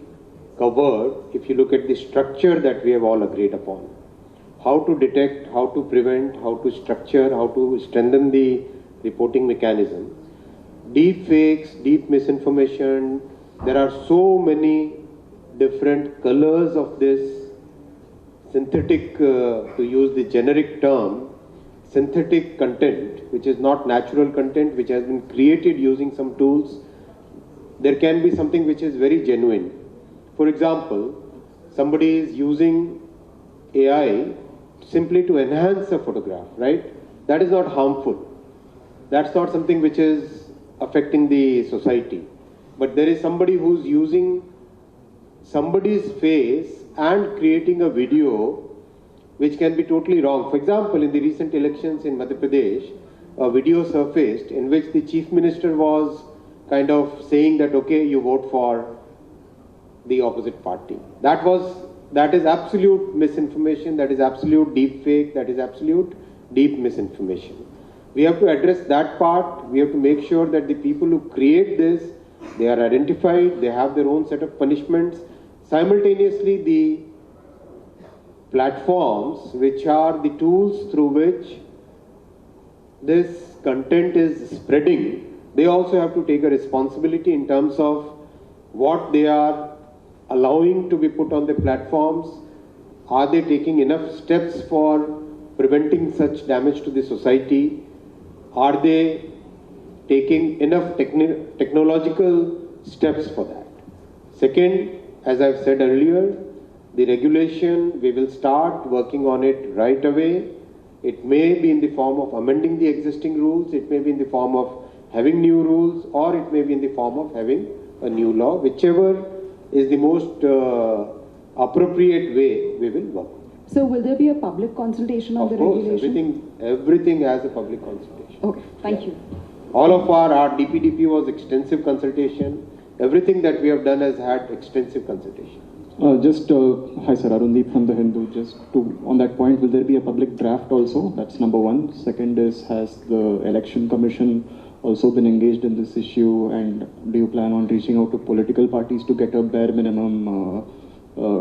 covered if you look at the structure that we have all agreed upon. How to detect, how to prevent, how to structure, how to strengthen the reporting mechanism. Deep fakes, deep misinformation, there are so many different colors of this synthetic, to use the generic term, synthetic content, which is not natural content, which has been created using some tools. There can be something which is very genuine. For example, somebody is using AI simply to enhance a photograph, right? That is not harmful. That's not something which is affecting the society. But there is somebody who's using somebody's face and creating a video which can be totally wrong. For example, in the recent elections in Madhya Pradesh, a video surfaced in which the chief minister was kind of saying that, okay, you vote for the opposite party. That is absolute misinformation, that is absolute deep fake, that is absolute deep misinformation. We have to address that part. We have to make sure that the people who create this, they are identified, they have their own set of punishments. Simultaneously, the platforms, which are the tools through which this content is spreading, they also have to take a responsibility in terms of what they are allowing to be put on the platforms. Are they taking enough steps for preventing such damage to the society? Are they taking enough technological steps for that? Second, as I've said earlier, the regulation, we will start working on it right away. It may be in the form of amending the existing rules, it may be in the form of having new rules, or it may be in the form of having a new law. Whichever is the most appropriate way, we will work. So will there be a public consultation on the regulation? Of course, everything has a public consultation. Okay, thank you. All of our DPDP was extensive consultation. Everything that we have done has had extensive consultation. Hi sir, Arundeep from The Hindu. Just on that point, will there be a public draft also? That's number one. Second is, has the Election Commission also been engaged in this issue, and do you plan on reaching out to political parties to get a bare minimum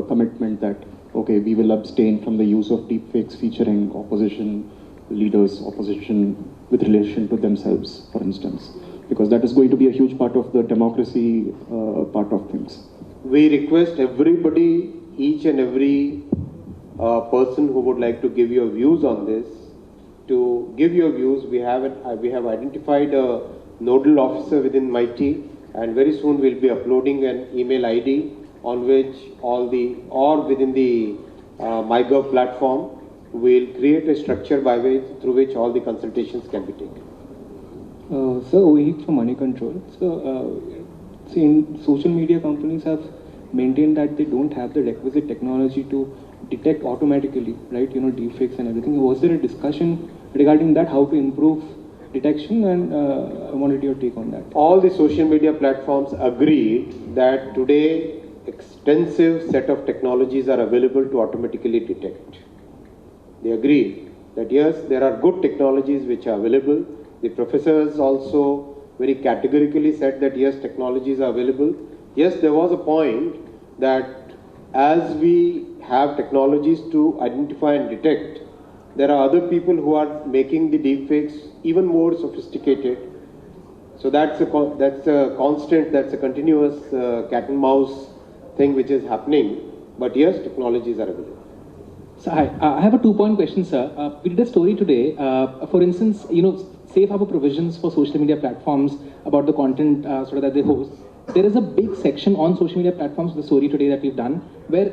commitment that, okay, we will abstain from the use of deepfakes featuring opposition leaders, opposition with relation to themselves, for instance? Because that is going to be a huge part of the democracy part of things. We request everybody, each and every person who would like to give your views on this, to give your views. We have identified a nodal officer within my team, and very soon we'll be uploading an email ID on which within the MyGov platform, we'll create a structure through which all the consultations can be taken. Sir, Ohik from Money Control. So, social media companies have maintained that they don't have the requisite technology to detect automatically, right? Deepfakes and everything. Was there a discussion regarding that, how to improve detection? And I wanted your take on that. All the social media platforms agreed that today extensive set of technologies are available to automatically detect. They agreed that yes, there are good technologies which are available. The professors also very categorically said that yes, technologies are available. Yes, there was a point that as we have technologies to identify and detect, there are other people who are making the deepfakes even more sophisticated. So that's a constant, that's a continuous cat and mouse thing which is happening. But yes, technologies are available. So I have a 2-point question, sir. We did a story today. For instance, safe harbor provisions for social media platforms about the content that they host. There is a big section on social media platforms, the story today that we've done, where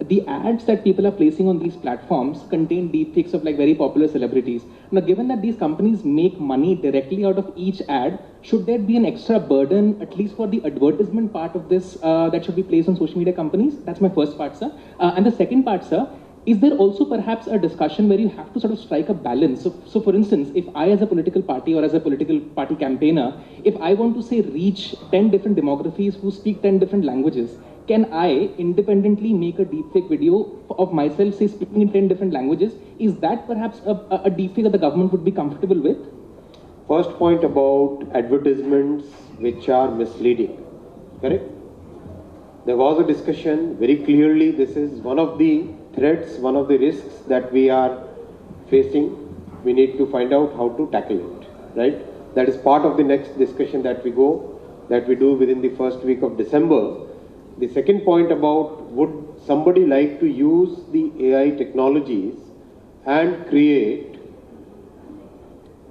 the ads that people are placing on these platforms contain deepfakes of very popular celebrities. Now, given that these companies make money directly out of each ad, should there be an extra burden, at least for the advertisement part of this, that should be placed on social media companies? That's my first part, sir. And the second part, sir, is there also perhaps a discussion where you have to sort of strike a balance? So for instance, if I as a political party or as a political party campaigner, if I want to say reach 10 different demographies who speak 10 different languages, can I independently make a deepfake video of myself, say, speaking in 10 different languages? Is that perhaps a deepfake that the government would be comfortable with? First point about advertisements which are misleading, correct? There was a discussion very clearly. This is one of the threats, one of the risks that we are facing. We need to find out how to tackle it, right? That is part of the next discussion that we do within the first week of December. The second point about would somebody like to use the AI technologies and create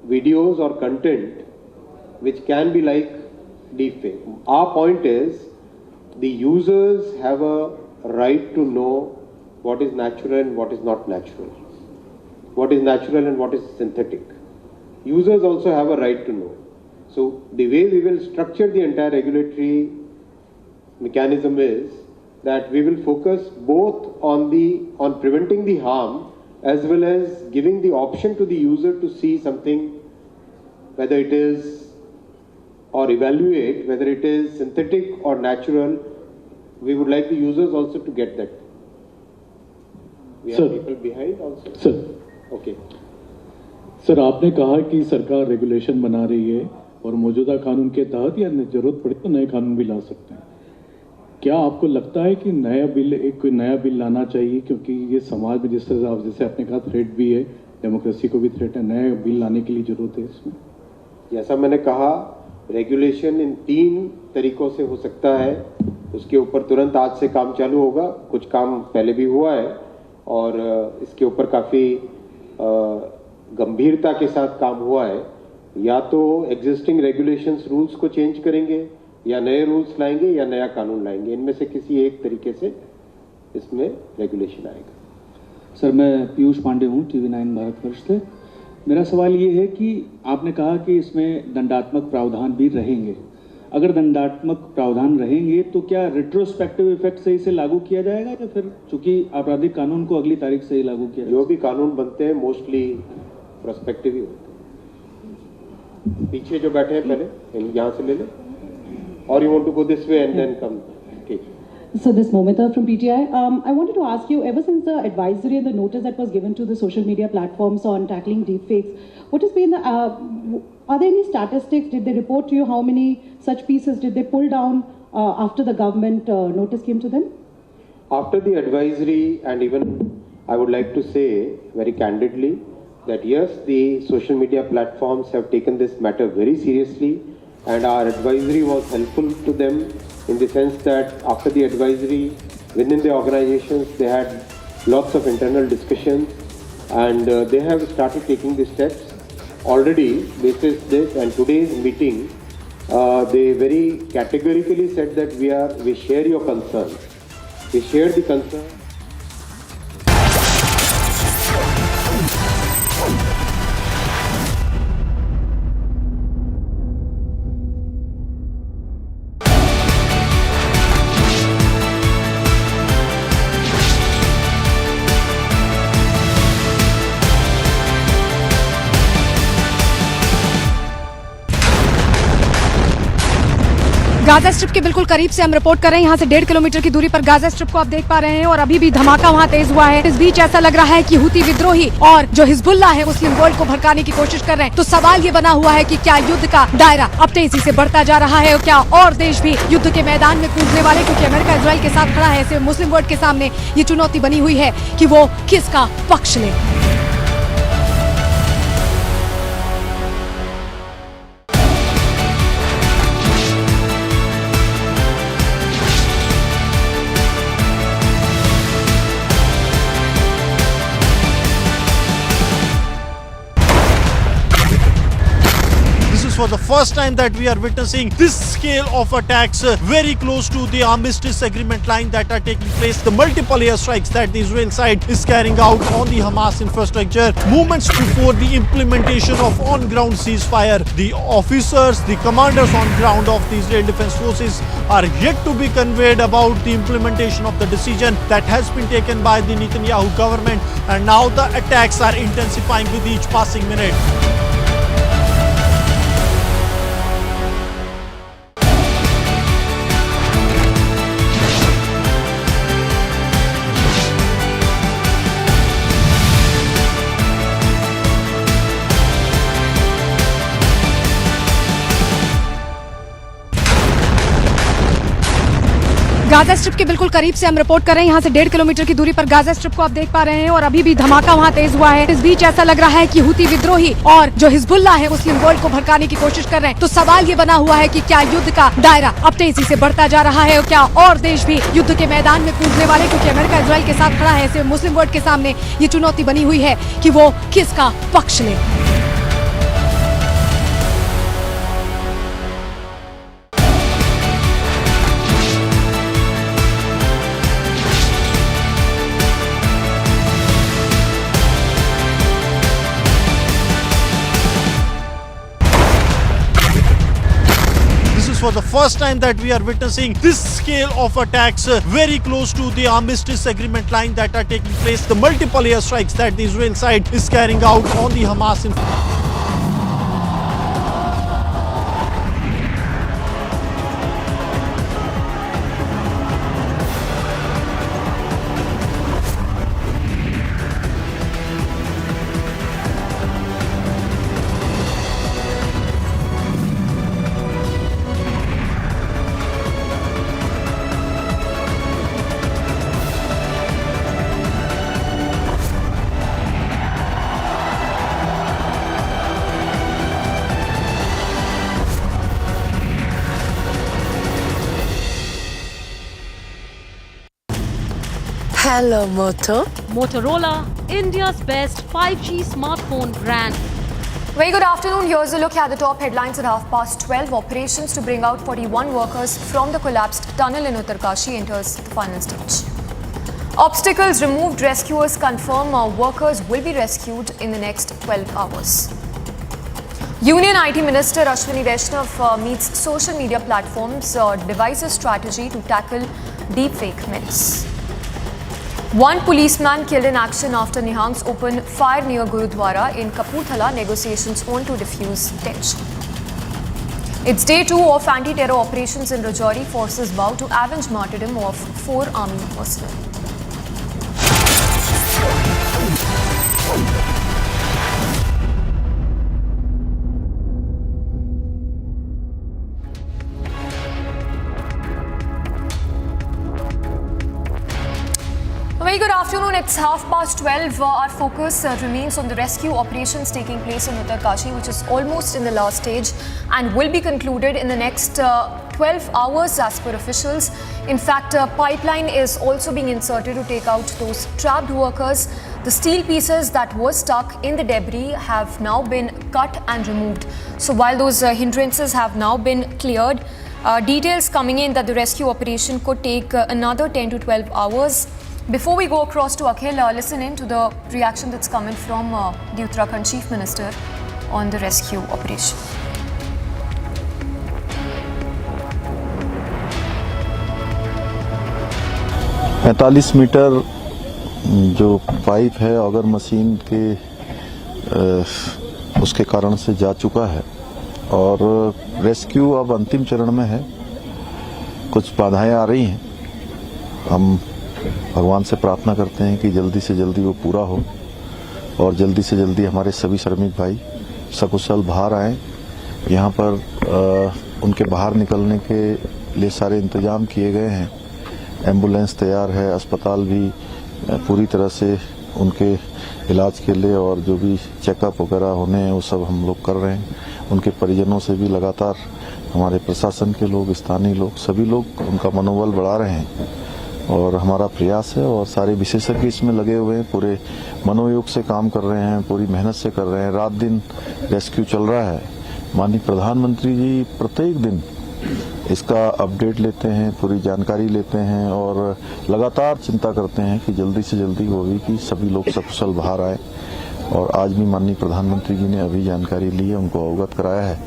videos or content which can be like deepfake. Our point is the users have a right to know what is natural and what is not natural, what is natural and what is synthetic. Users also have a right to know. So the way we will structure the entire regulatory mechanism is that we will focus both on preventing the harm as well as giving the option to the user to see something, whether it is, or evaluate whether it is synthetic or natural. We would like the users also to get that. We have people behind also. Sir Okay. Sir, आपने कहा कि सरकार regulation बना रही है और मौजूदा कानून के तहत या जरूरत पड़े तो नए कानून भी ला सकते हैं. क्या आपको लगता है कि कोई नया बिल लाना चाहिए, क्योंकि ये समाज में जिस तरह जैसे आपने कहा थ्रेट भी है, डेमोक्रेसी को भी थ्रेट है, नया बिल लाने के लिए जरूरत है इसमें? जैसा मैंने कहा, रेगुलेशन इन 3 तरीकों से हो सकता है. उसके ऊपर तुरंत आज से काम चालू होगा. कुछ काम पहले भी हुआ है और इसके ऊपर काफ़ी गंभीरता के साथ काम हुआ है. या तो एग्जिस्टिंग रेगुलेशंस रूल्स को चेंज करेंगे, या नए रूल्स लाएंगे, या नया कानून लाएंगे. इनमें से किसी एक तरीके से इसमें रेगुलेशन आएगा. सर, मैं पीयूष पांडे हूँ, TV9 भारतवर्ष से. मेरा सवाल ये है कि आपने कहा कि इसमें दंडात्मक प्रावधान भी रहेंगे. अगर दंडात्मक प्रावधान रहेंगे तो क्या रेट्रोस्पेक्टिव इफेक्ट से इसे लागू किया जाएगा, या फिर चूंकि आपराधिक कानून को अगली तारीख से ही लागू किया जाएगा? जो भी कानून बनते हैं मोस्टली प्रोस्पेक्टिव ही होते हैं. पीछे जो बैठे हैं पहले यहाँ से ले ले, और you want to go this way and then come. ठीक. So this Momita from PTI. I wanted to ask you, ever since the advisory and the notice that was given to the social media platforms on tackling deepfakes, what has been the, are there any statistics? Did they report to you how many such pieces did they pull down after the government notice came to them? After the advisory, and even I would like to say very candidly that yes, the social media platforms have taken this matter very seriously, and our advisory was helpful to them in the sense that after the advisory, within the organizations, they had lots of internal discussions, and they have started taking the steps. Already, basis this and today's meeting, they very categorically said that we share your concerns. We share the concern. Gaza strip के बिल्कुल करीब से हम report कर रहे हैं। यहाँ से 1.5 किलोमीटर की दूरी पर गाजा स्ट्रिप को आप देख पा रहे हैं और अभी भी धमाका वहाँ तेज हुआ है। इस बीच ऐसा लग रहा है कि हुती विद्रोही और जो हिजबुल्लाह है मुस्लिम वर्ल्ड को भड़काने की कोशिश कर रहे हैं। तो सवाल ये बना हुआ है कि क्या युद्ध का दायरा अब तेजी से बढ़ता जा रहा है और क्या और देश भी युद्ध के मैदान में कूदने वाले, क्योंकि अमेरिका इजराइल के साथ खड़ा है। ऐसे मुस्लिम वर्ल्ड के सामने ये चुनौती बनी हुई है कि वो किसका पक्ष ले। For the first time that we are witnessing this scale of attacks very close to the armistice agreement line that are taking place. The multiple airstrikes that the Israel side is carrying out on the Hamas infrastructure. Moments before the implementation of on-ground ceasefire, the officers, the commanders on ground of the Israel Defense Forces are yet to be conveyed about the implementation of the decision that has been taken by the Netanyahu government, and now the attacks are intensifying with each passing minute. Gaza strip के बिल्कुल करीब से हम report कर रहे हैं। यहाँ से 1.5 किलोमीटर की दूरी पर गाजा स्ट्रिप को आप देख पा रहे हैं और अभी भी धमाका वहाँ तेज हुआ है। इस बीच ऐसा लग रहा है कि हुती विद्रोही और जो हिजबुल्लाह है मुस्लिम वर्ल्ड को भड़काने की कोशिश कर रहे हैं। तो सवाल ये बना हुआ है कि क्या युद्ध का दायरा अब तेजी से बढ़ता जा रहा है और क्या और देश भी युद्ध के मैदान में कूदने वाले, क्योंकि अमेरिका इजराइल के साथ खड़ा है। ऐसे मुस्लिम वर्ल्ड के सामने ये चुनौती बनी हुई है कि वो किसका पक्ष ले। For the first time that we are witnessing this scale of attacks very close to the armistice agreement line that are taking place. The multiple airstrikes that the Israel side is carrying out on the Hamas Hello, Moto. Motorola, India's best 5G smartphone brand. Very good afternoon. Here's a look at the top headlines at 12:30. Operations to bring out 41 workers from the collapsed tunnel in Uttarkashi enters the final stage. Obstacles removed. Rescuers confirm workers will be rescued in the next 12 hours. Union IT Minister Ashwini Vaishnav meets social media platforms, devises strategy to tackle deepfake myths. One policeman killed in action after Nihangs opened fire near Gurudwara in Kapurthala. Negotiations on to diffuse tension. It's day 2 of anti-terror operations in Rajouri. Forces vow to avenge martyrdom of 4 army personnel. Very good afternoon. It's 12:30. Our focus remains on the rescue operations taking place in Uttarkashi, which is almost in the last stage and will be concluded in the next 12 hours as per officials. In fact, a pipeline is also being inserted to take out those trapped workers. The steel pieces that were stuck in the debris have now been cut and removed. So while those hindrances have now been cleared, details coming in that the rescue operation could take another 10 to 12 hours. Before we go across to Akhil, listen in to the reaction that's coming from the Uttarakhand Chief Minister on the rescue operation. $45 metre जो pipe है auger machine के उसके कारण से जा चुका है और रेस्क्यू अब अंतिम चरण में है। कुछ बाधाएं आ रही हैं, हम भगवान से प्रार्थना करते हैं कि जल्दी से जल्दी वो पूरा हो और जल्दी से जल्दी हमारे सभी श्रमिक भाई सकुशल बाहर आएँ। यहाँ पर उनके बाहर निकलने के लिए सारे इंतजाम किए गए हैं। एम्बुलेंस तैयार है, अस्पताल भी पूरी तरह से उनके इलाज के लिए और जो भी चेकअप वगैरह होने हैं वो सब हम लोग कर रहे हैं। उनके परिजनों से भी लगातार हमारे प्रशासन के लोग, स्थानीय लोग, सभी लोग उनका मनोबल बढ़ा रहे हैं और हमारा प्रयास है और सारे विशेषज्ञ इसमें लगे हुए हैं, पूरे मनोयोग से काम कर रहे हैं, पूरी मेहनत से कर रहे हैं। रात दिन रेस्क्यू चल रहा है। माननीय प्रधानमंत्री जी प्रत्येक दिन इसका अपडेट लेते हैं, पूरी जानकारी लेते हैं और लगातार चिंता करते हैं कि जल्दी से जल्दी हो भी कि सभी लोग सकुशल बाहर आए। और आज भी माननीय प्रधानमंत्री जी ने अभी जानकारी ली है, उनको अवगत कराया है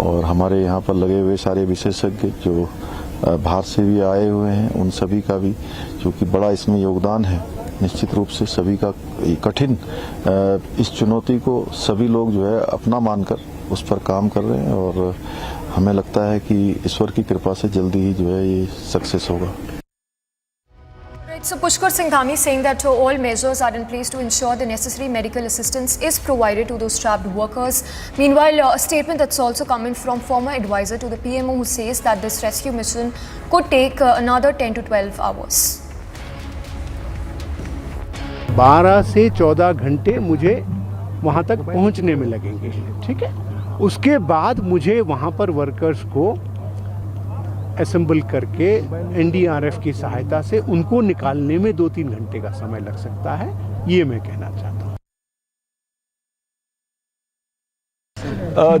और हमारे यहाँ पर लगे हुए सारे विशेषज्ञ जो बाहर से भी आए हुए हैं उन सभी का भी क्योंकि बड़ा इसमें योगदान है। निश्चित रूप से सभी का कठिन इस चुनौती को सभी लोग जो है अपना मानकर उस पर काम कर रहे हैं और हमें लगता है कि ईश्वर की कृपा से जल्दी ही जो है ये सक्सेस होगा। So Pushkar Singh Dhami saying that all measures are in place to ensure the necessary medical assistance is provided to those trapped workers. Meanwhile, a statement that's also coming from former advisor to the PMO who says that this rescue mission could take another 10 to 12 hours. 12 से 14 घंटे मुझे वहाँ तक पहुँचने में लगेंगे, ठीक है। उसके बाद मुझे वहाँ पर वर्कर्स को असेंबल करके एनडीआरएफ की सहायता से उनको निकालने में 2-3 घंटे का समय लग सकता है, ये मैं कहना चाहता हूँ।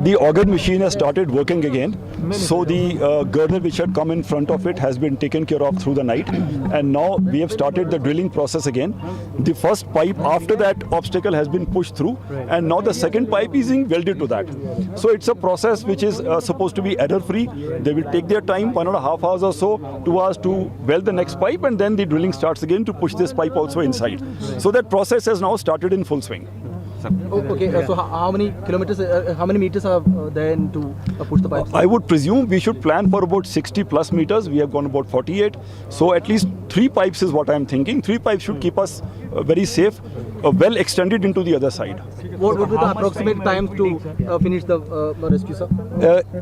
The auger machine has started working again, so the girder which had come in front of it has been taken care of through the night, and now we have started the drilling process again. The first pipe after that obstacle has been pushed through, and now the second pipe is being welded to that. So it's a process which is supposed to be error-free. They will take their time, 1.5 hours or so, 2 hours to weld the next pipe, and then the drilling starts again to push this pipe also inside. So that process has now started in full swing. Okay, so how many kilometers, how many meters are there to push the pipes? I would presume we should plan for about 60 plus meters. We have gone about 48. So at least 3 pipes is what I'm thinking. 3 pipes should keep us very safe, well extended into the other side. What would be the approximate time to finish the rescue, sir?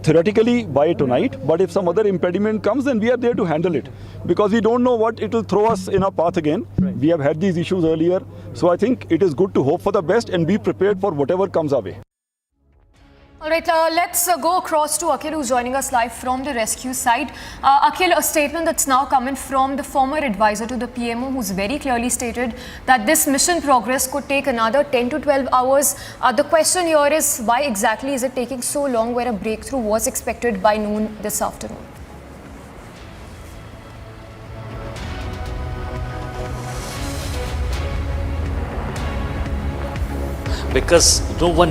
Theoretically by tonight, but if some other impediment comes, then we are there to handle it. Because we don't know what it will throw us in our path again. We have had these issues earlier. So I think it is good to hope for the best and be prepared for whatever comes our way. All right, let's go across to Akhil, who's joining us live from the rescue site. Akhil, a statement that's now coming from the former advisor to the PMO, who's very clearly stated that this mission progress could take another 10 to 12 hours. The question here is, why exactly is it taking so long where a breakthrough was expected by noon this afternoon? Because no one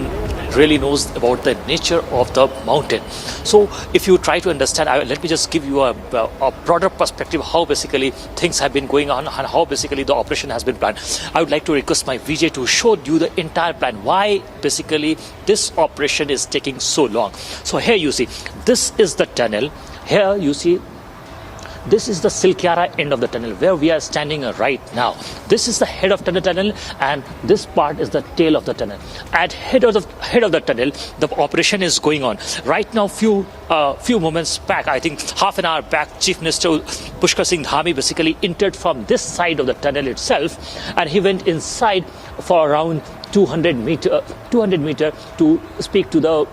really knows about the nature of the mountain. So if you try to understand, let me just give you a broader perspective how basically things have been going on and how basically the operation has been planned. I would like to request my VJ to show you the entire plan, why basically this operation is taking so long. So here you see, this is the tunnel. Here you see, this is the Silkyara end of the tunnel where we are standing right now. This is the head of the tunnel, and this part is the tail of the tunnel. At head of the tunnel, the operation is going on right now. Few moments back, I think half an hour back, Chief Minister Pushkar Singh Dhami basically entered from this side of the tunnel itself, and he went inside for around 200 meter to speak to the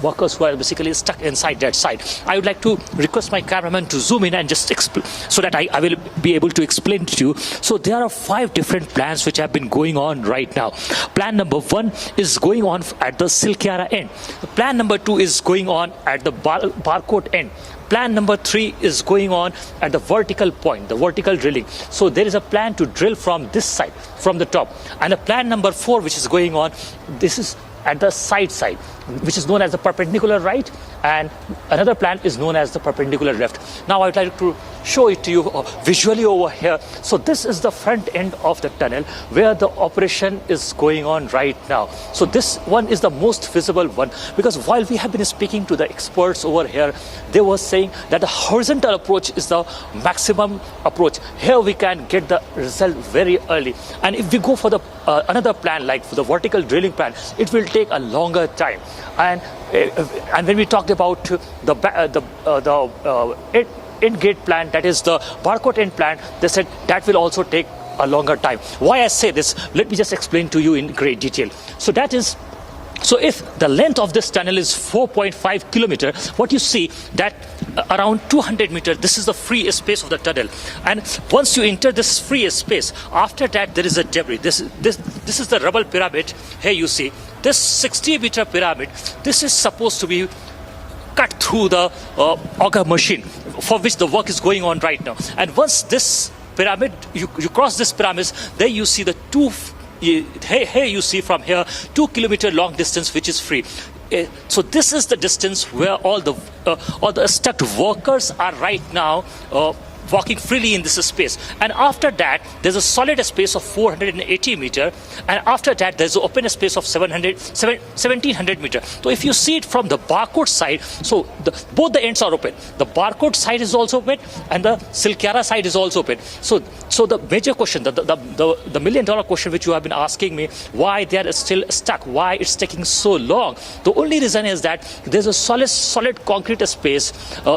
workers who are basically stuck inside that side. I would like to request my cameraman to zoom in and just explain so that I will be able to explain to you. So there are 5 different plans which have been going on right now. Plan number 1 is going on at the Silkyara end. Plan number 2 is going on at the Barcote end. Plan number 3 is going on at the vertical point, the vertical drilling. So there is a plan to drill from this side, from the top. And a plan number 4 which is going on, this is at the side, which is known as the perpendicular right, and another plan is known as the perpendicular left. Now I would like to show it to you visually over here. So this is the front end of the tunnel where the operation is going on right now. So this one is the most visible one, because while we have been speaking to the experts over here, they were saying that the horizontal approach is the maximum approach. Here we can get the result very early, and if we go for the another plan like for the vertical drilling plan, it will take a longer time. And when we talked about the end gate plan, that is the Barcote end plan, they said that will also take a longer time. Why I say this, let me just explain to you in great detail. So if the length of this tunnel is 4.5 kilometer, what you see that around 200 meters, this is the free space of the tunnel. And once you enter this free space, after that there is a debris. This is the rubble pyramid. Here you see this 60-meter pyramid. This is supposed to be cut through the auger machine for which the work is going on right now. And once this pyramid, you cross this pyramid, there you see the here you see from here 2 kilometer long distance which is free. So this is the distance where all the stuck workers are right now walking freely in this space. And after that there's a solid space of 480 meter, and after that there's an open space of 1700 meter. So if you see it from the Barcote side, so both the ends are open. The Barcote side is also open and the Silkyara side is also open. So the major question, the million-dollar question which you have been asking me, why they are still stuck, why it's taking so long, the only reason is that there's a solid concrete space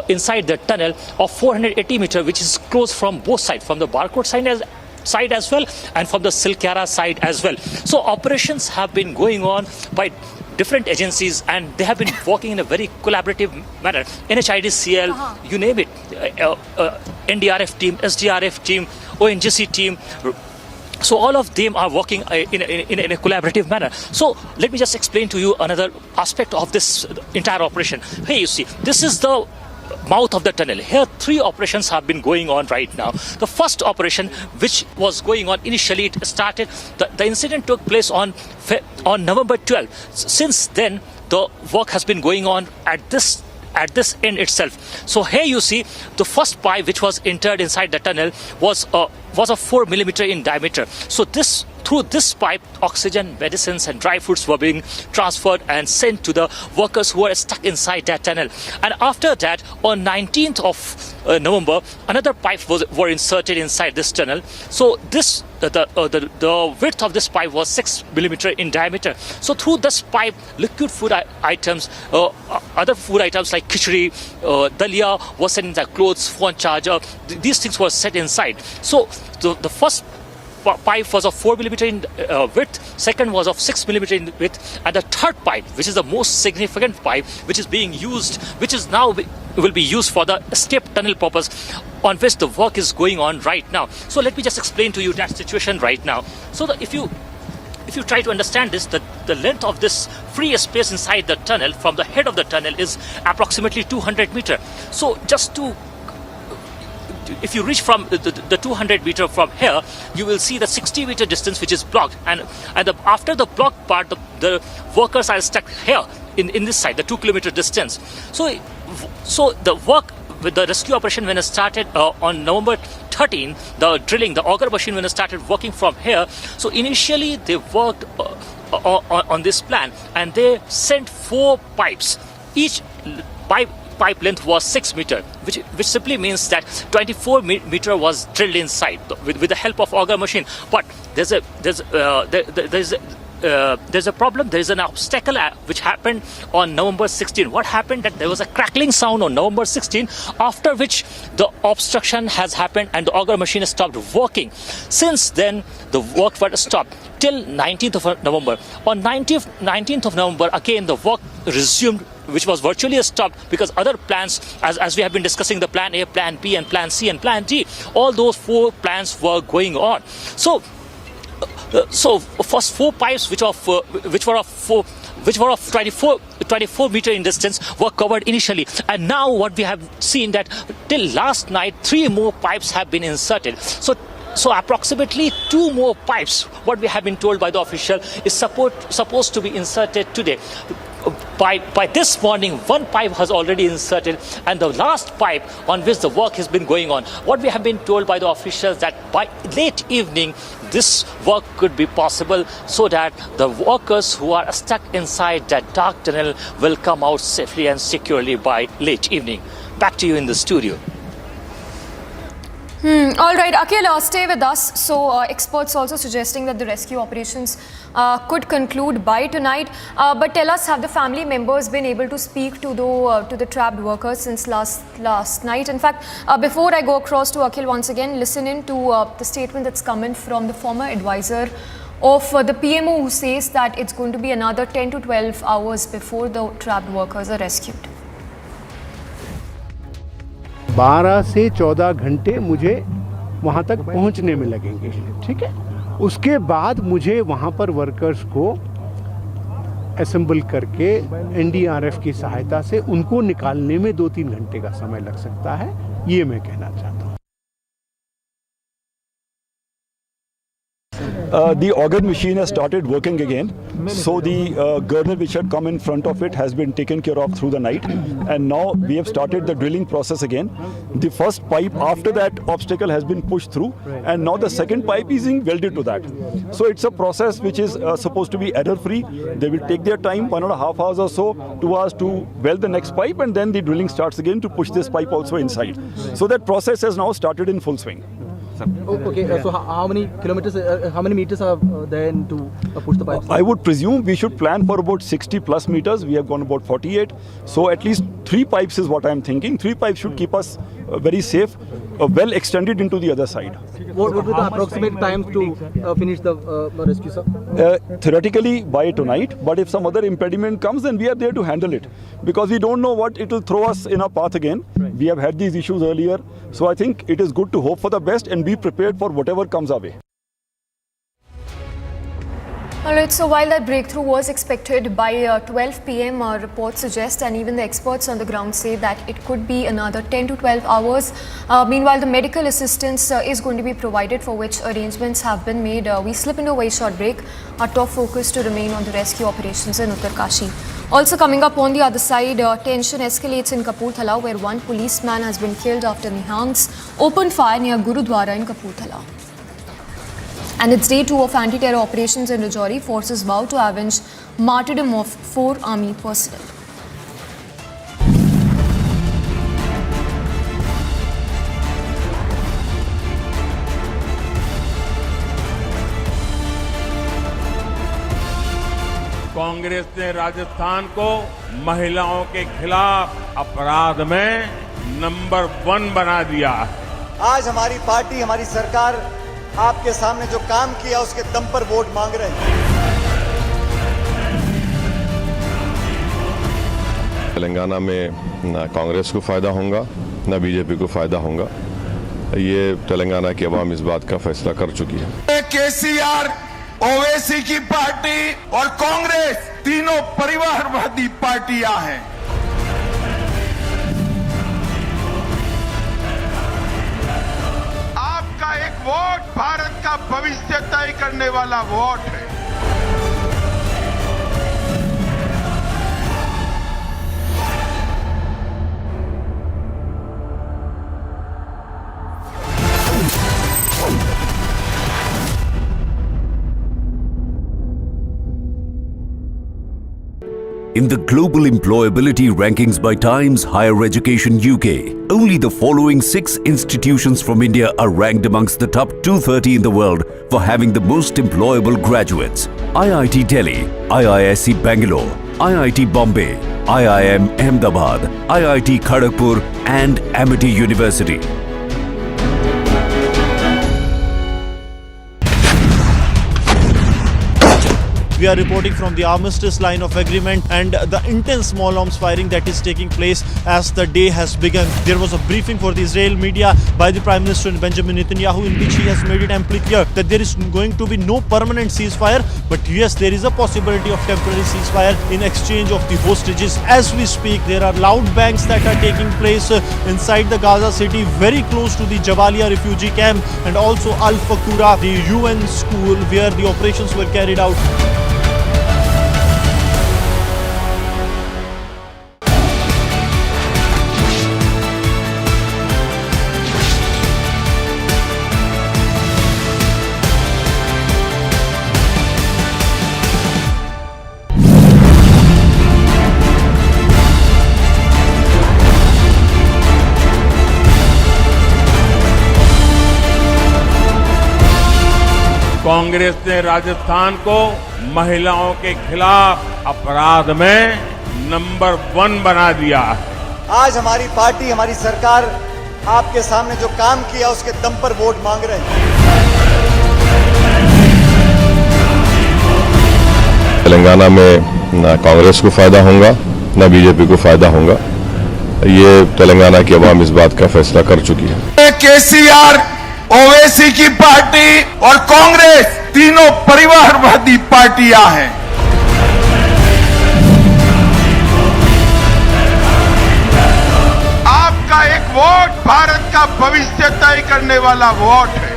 inside the tunnel of 480 meter, which is closed from both sides, from the Barcote side as well and from the Silkyara side as well. So operations have been going on by different agencies, and they have been working in a very collaborative manner. NHIDCL, you name it, NDRF team, SDRF team, ONGC team. So all of them are working in a collaborative manner. So let me just explain to you another aspect of this entire operation. Here you see, this is the mouth of the tunnel. Here 3 operations have been going on right now. The first operation which was going on initially, it started, the incident took place on November 12th. Since then the work has been going on at this end itself. So here you see the first pipe which was entered inside the tunnel was a 4 millimeter in diameter. So through this pipe, oxygen, medicines and dry fruits were being transferred and sent to the workers who were stuck inside that tunnel. And after that, on 19th of November, another pipe were inserted inside this tunnel. So the width of this pipe was 6 millimeter in diameter. So through this pipe, liquid food items, other food items like khichdi, dalia was sent inside, clothes, phone charger, these things were set inside. So the first pipe was of 4 millimeter in width, second was of 6 millimeter in width, and the third pipe, which is the most significant pipe, which is being used, which is now will be used for the escape tunnel purpose, on which the work is going on right now. So let me just explain to you that situation right now. So if you try to understand this, the length of this free space inside the tunnel from the head of the tunnel is approximately 200 meter. So just to if you reach from the 200 meter from here, you will see the 60 meter distance which is blocked, and after the blocked part, the workers are stuck here in this side, the 2 kilometer distance. So the work with the rescue operation, when it started on November 13, the drilling, the auger machine, when it started working from here, so initially they worked on this plan, and they sent 4 pipes. Each pipe length was 6 meter, which simply means that 24 meter was drilled inside with the help of auger machine. But there's a problem. There is an obstacle which happened on November 16. What happened? That there was a crackling sound on November 16, after which the obstruction has happened and the auger machine stopped working. Since then, the work was stopped till 19th of November. On 19th of November, again the work resumed, which was virtually stopped because other plans, as we have been discussing, the plan A, plan B, and plan C, and plan D, all those 4 plans were going on. So first 4 pipes which were of 24 meter in distance were covered initially, and now what we have seen that till last night 3 more pipes have been inserted. So approximately 2 more pipes, what we have been told by the official, is supposed to be inserted today. By this morning, 1 pipe has already inserted, and the last pipe on which the work has been going on. What we have been told by the officials that by late evening, this work could be possible, so that the workers who are stuck inside that dark tunnel will come out safely and securely by late evening. Back to you in the studio. All right, Akhil, stay with us. So experts also suggesting that the rescue operations could conclude by tonight. But tell us, have the family members been able to speak to the trapped workers since last night? In fact, before I go across to Akhil once again, listen in to the statement that's come in from the former advisor of the PMO, who says that it's going to be another 10 to 12 hours before the trapped workers are rescued. 12 से 14 घंटे मुझे वहाँ तक पहुँचने में लगेंगे, ठीक है। उसके बाद मुझे वहाँ पर वर्कर्स को असेंबल करके एनडीआरएफ की सहायता से उनको निकालने में 2-3 घंटे का समय लग सकता है, ये मैं कहना चाहता हूँ। The auger machine has started working again, so the girdle which had come in front of it has been taken care of through the night, and now we have started the drilling process again. The first pipe after that obstacle has been pushed through, and now the second pipe is being welded to that. So it's a process which is supposed to be error-free. They will take their time, 1.5 hours or so, 2 hours to weld the next pipe, and then the drilling starts again to push this pipe also inside. So that process has now started in full swing. Okay, so how many kilometers, how many meters are there to push the pipes? I would presume we should plan for about 60 plus meters. We have gone about 48. So at least 3 pipes is what I'm thinking. 3 pipes should keep us very safe, well extended into the other side. What would be the approximate time to finish the rescue, sir? Theoretically by tonight, but if some other impediment comes, then we are there to handle it. Because we don't know what it will throw us in our path again. We have had these issues earlier. So I think it is good to hope for the best and be prepared for whatever comes our way. Alright, so while that breakthrough was expected by 12 p.m, reports suggest, and even the experts on the ground say, that it could be another 10 to 12 hours. Meanwhile, the medical assistance is going to be provided, for which arrangements have been made. We slip into a very short break. Our top focus to remain on the rescue operations in Uttarkashi. Also coming up on the other side, tension escalates in Kapurthala, where one policeman has been killed after Nihangs opened fire near Gurudwara in Kapurthala. And it's day 2 of anti-terror operations in Rajouri. Forces vow to avenge martyrdom of 4 army personnel. Congress ने राजस्थान को महिलाओं के खिलाफ अपराध में number 1 बना दिया। आज हमारी पार्टी, हमारी सरकार आपके सामने जो काम किया उसके दम पर वोट मांग रहे हैं। तेलंगाना में ना कांग्रेस को फायदा होगा, ना बीजेपी को फायदा होगा। ये तेलंगाना की आवाम इस बात का फैसला कर चुकी है। केसीआर, ओवैसी की पार्टी और कांग्रेस तीनों परिवारवादी पार्टियां हैं। भविष्य तय करने वाला वोट है। In the global employability rankings by Times Higher Education UK, only the following 6 institutions from India are ranked amongst the top 230 in the world for having the most employable graduates: IIT Delhi, IISc Bangalore, IIT Bombay, IIM Ahmedabad, IIT Kharagpur and Amity University. We are reporting from the armistice line of agreement and the intense small arms firing that is taking place as the day has begun. There was a briefing for the Israel media by the Prime Minister Benjamin Netanyahu in which he has made it amply clear that there is going to be no permanent ceasefire, but yes, there is a possibility of temporary ceasefire in exchange of the hostages. As we speak, there are loud bangs that are taking place inside the Gaza city, very close to the Jabalia refugee camp and also Al-Fakura, the UN school where the operations were carried out. Congress ने राजस्थान को महिलाओं के खिलाफ अपराध में number 1 बना दिया है। आज हमारी पार्टी, हमारी सरकार आपके सामने जो काम किया उसके दम पर वोट मांग रहे हैं। तेलंगाना में ना कांग्रेस को फायदा होगा ना बीजेपी को फायदा होगा। ये तेलंगाना की आवाम इस बात का फैसला कर चुकी है। केसीआर, ओवैसी की पार्टी और कांग्रेस तीनों परिवारवादी पार्टियां हैं। आपका एक वोट भारत का भविष्य तय करने वाला वोट है।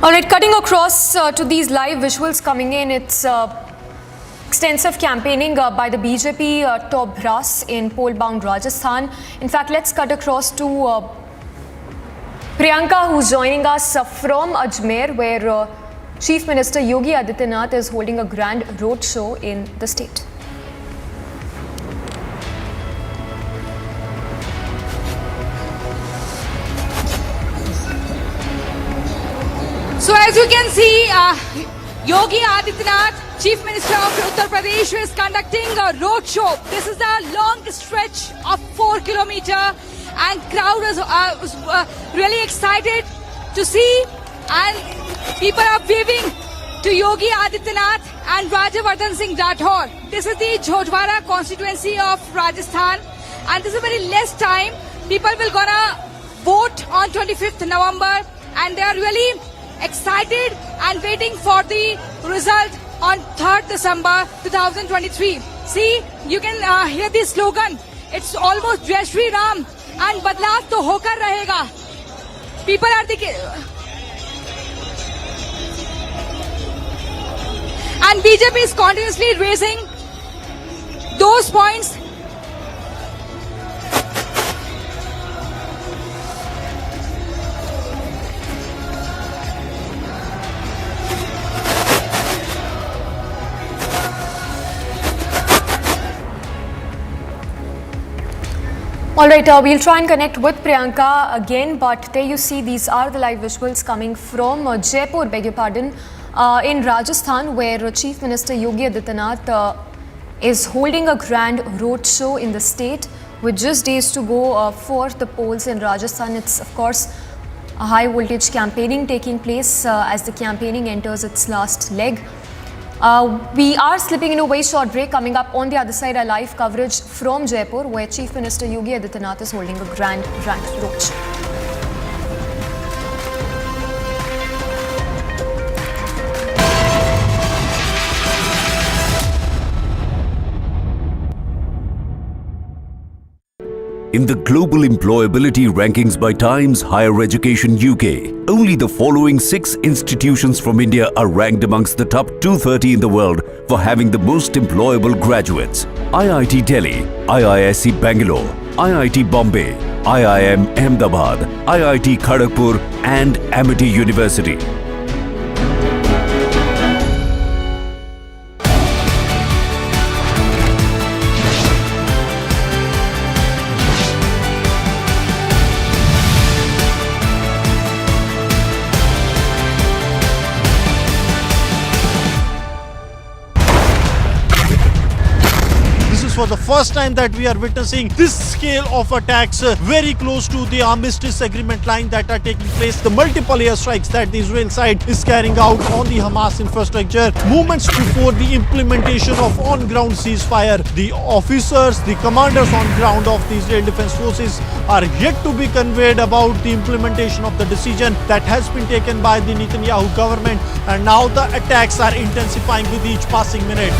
All right, cutting across to these live visuals coming in, it's extensive campaigning by the BJP top brass in poll-bound Rajasthan. In fact, let's cut across to Priyanka, who's joining us from Ajmer, where Chief Minister Yogi Adityanath is holding a grand roadshow in the state. So as you can see, Yogi Adityanath, Chief Minister of Uttar Pradesh, is conducting a road show. This is a long stretch of 4 kilometers and crowd is really excited to see, and people are waving to Yogi Adityanath and Rajyavardhan Singh Rathore. This is the Jhojwara constituency of Rajasthan, and this is very less time. People will gonna vote on 25th November, and they are really excited and waiting for the result on 3rd December 2023. See, you can hear the slogan. It's almost Jai Shri Ram and Badlav to hokar rahega. People are and BJP is continuously raising those points. All right, we'll try and connect with Priyanka again, but there you see these are the live visuals coming from Jaipur, beg your pardon, in Rajasthan, where Chief Minister Yogi Adityanath is holding a grand road show in the state with just days to go for the polls in Rajasthan. It's of course a high voltage campaigning taking place as the campaigning enters its last leg. We are slipping into a very short break. Coming up on the other side, our live coverage from Jaipur, where Chief Minister Yogi Adityanath is holding a grand roadshow. In the global employability rankings by Times Higher Education UK, only the following 6 institutions from India are ranked amongst the top 230 in the world for having the most employable graduates: IIT Delhi, IISc Bangalore, IIT Bombay, IIM Ahmedabad, IIT Kharagpur and Amity University. For the first time that we are witnessing this scale of attacks very close to the armistice agreement line that are taking place. The multiple airstrikes that the Israel side is carrying out on the Hamas infrastructure. Moments before the implementation of on-ground ceasefire. The officers, the commanders on ground of the Israel Defense Forces are yet to be conveyed about the implementation of the decision that has been taken by the Netanyahu government, and now the attacks are intensifying with each passing minute.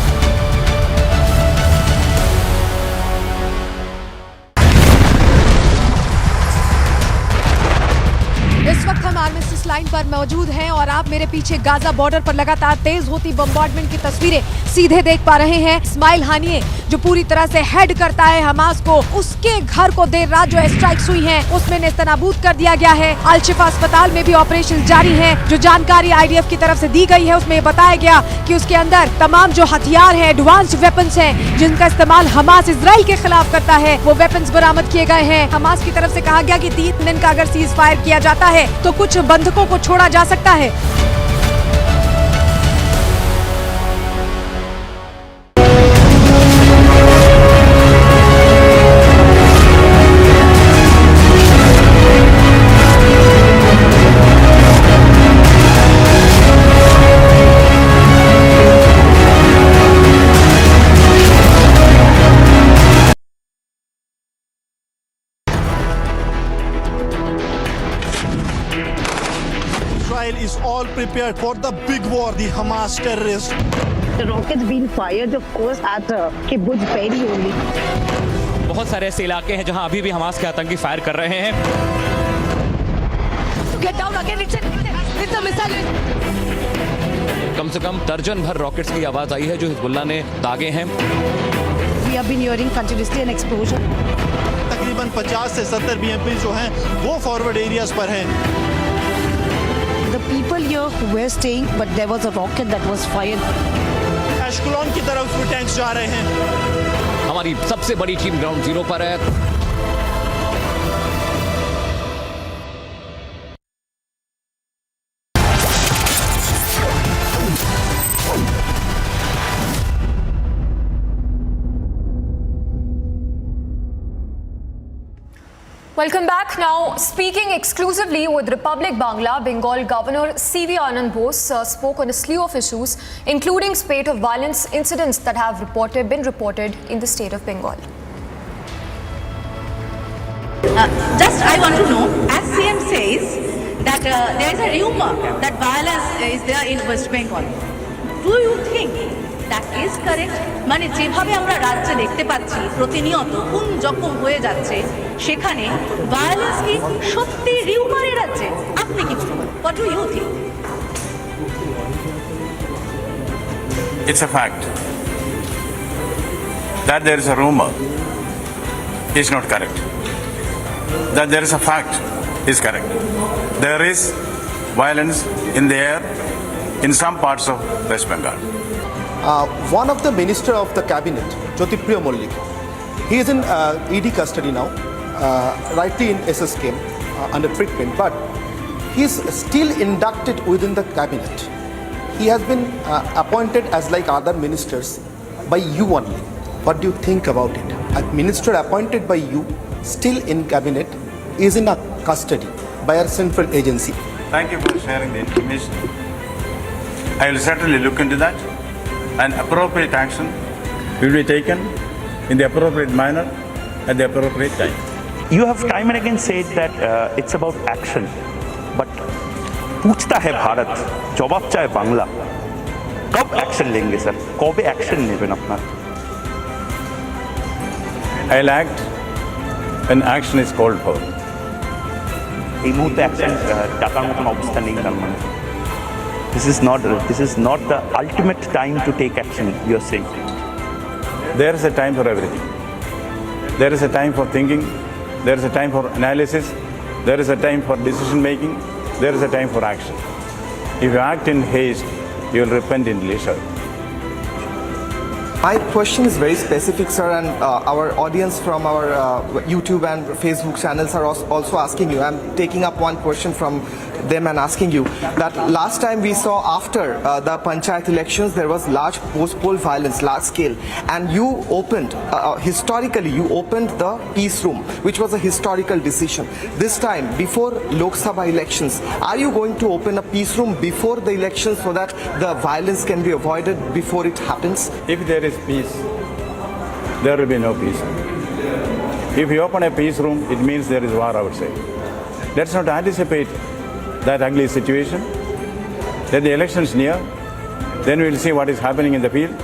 इस वक्त हम armistice line पर मौजूद हैं और आप मेरे पीछे गाजा बॉर्डर पर लगातार तेज होती बम्बार्डमेंट की तस्वीरें सीधे देख पा रहे हैं। इस्माइल हानिये जो पूरी तरह से हेड करता है हमास को, उसके घर को देर रात जो स्ट्राइक्स हुई हैं उसमें नेस्तनाबूद कर दिया गया है। अल शिफा अस्पताल में भी ऑपरेशन जारी है। जो जानकारी IDF की तरफ से दी गई है उसमें बताया गया कि उसके अंदर तमाम जो हथियार है, एडवांस्ड वेपन्स हैं जिनका इस्तेमाल हमास इजराइल के खिलाफ करता है, वो वेपन्स बरामद किए गए हैं। हमास की तरफ से कहा गया कि 3 दिन का अगर सीज फायर किया जाता है तो कुछ बंधकों को छोड़ा जा सकता है। Is all prepared for the big war, the Hamas terrorists. The rockets being fired, of course, at Kibbutz Be'eri only. बहुत सारे ऐसे इलाके हैं जहां अभी भी हमास के आतंकी फायर कर रहे हैं। Get down again, it's a missile. कम से कम दर्जन भर रॉकेट्स की आवाज आई है जो हिजबुल्लाह ने दागे हैं। We have been hearing continuously an explosion. तकरीबन 50 से 70 BMP जो हैं वो फॉरवर्ड एरियाज पर हैं। The people here who were staying, but there was a rocket that was fired. एशकुलॉन की तरफ भी टैंक्स जा रहे हैं। हमारी सबसे बड़ी टीम ग्राउंड जीरो पर है। Welcome back. Now, speaking exclusively with Republic Bangla, Bengal Governor C.V. Anand Bose spoke on a slew of issues, including spate of violence incidents that have been reported in the state of Bengal. Just I want to know, as CM says that there is a rumor that violence is there in West Bengal. Do you think that is correct? মানে যেভাবে আমরা রাজ্যে দেখতে পাচ্ছি প্রতিনিয়ত খুন জখম হয়ে যাচ্ছে, সেখানে ভায়োলেন্স কি সত্যি রিউমারের রাজ্যে? আপনি কি বলবেন? What do you think? It's a fact that there is a rumor is not correct. That there is a fact is correct. There is violence in the air in some parts of West Bengal. One of the minister of the cabinet, Jyotipriya Mollik, he is in ED custody now, rightly in SSK under treatment, but he is still inducted within the cabinet. He has been appointed as like other ministers by you only. What do you think about it? A minister appointed by you, still in cabinet, is in a custody by a central agency. Thank you for sharing the information. I will certainly look into that. and appropriate action will be taken in the appropriate manner at the appropriate time. You have time and again said that it's about action, but पूछता है भारत, जवाब चाहे बांग्ला, कब action लेंगे sir? कब action लेंगे अपना? I'll act when action is called for. এই মুহূর্তে অ্যাকশন টাকার মতন অবস্থা নেই তার মানে. This is not the ultimate time to take action, you are saying. There is a time for everything. There is a time for thinking. There is a time for analysis. There is a time for decision making. There is a time for action. If you act in haste, you will repent in leisure. My question is very specific, sir, and our audience from our YouTube and Facebook channels are also asking you. I'm taking up one question from them and asking you that last time we saw after the Panchayat elections, there was large post-poll violence, large scale, and you opened, historically, you opened the peace room, which was a historical decision. This time, before Lok Sabha elections, are you going to open a peace room before the elections so that the violence can be avoided before it happens? If there is peace, there will be no peace. If you open a peace room, it means there is war outside. Let's not anticipate that ugly situation. Let the elections near, then we will see what is happening in the field.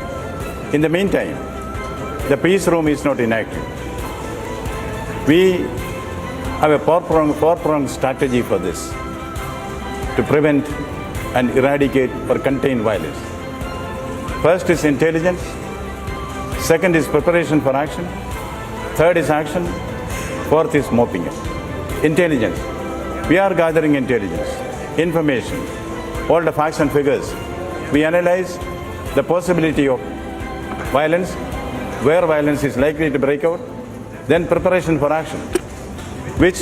In the meantime, the peace room is not inactive. We have a four-pronged strategy for this to prevent and eradicate or contain violence. First is intelligence. Second is preparation for action. Third is action. Fourth is mopping up. Intelligence. We are gathering intelligence, information, all the facts and figures. We analyze the possibility of violence, where violence is likely to break out, then preparation for action, which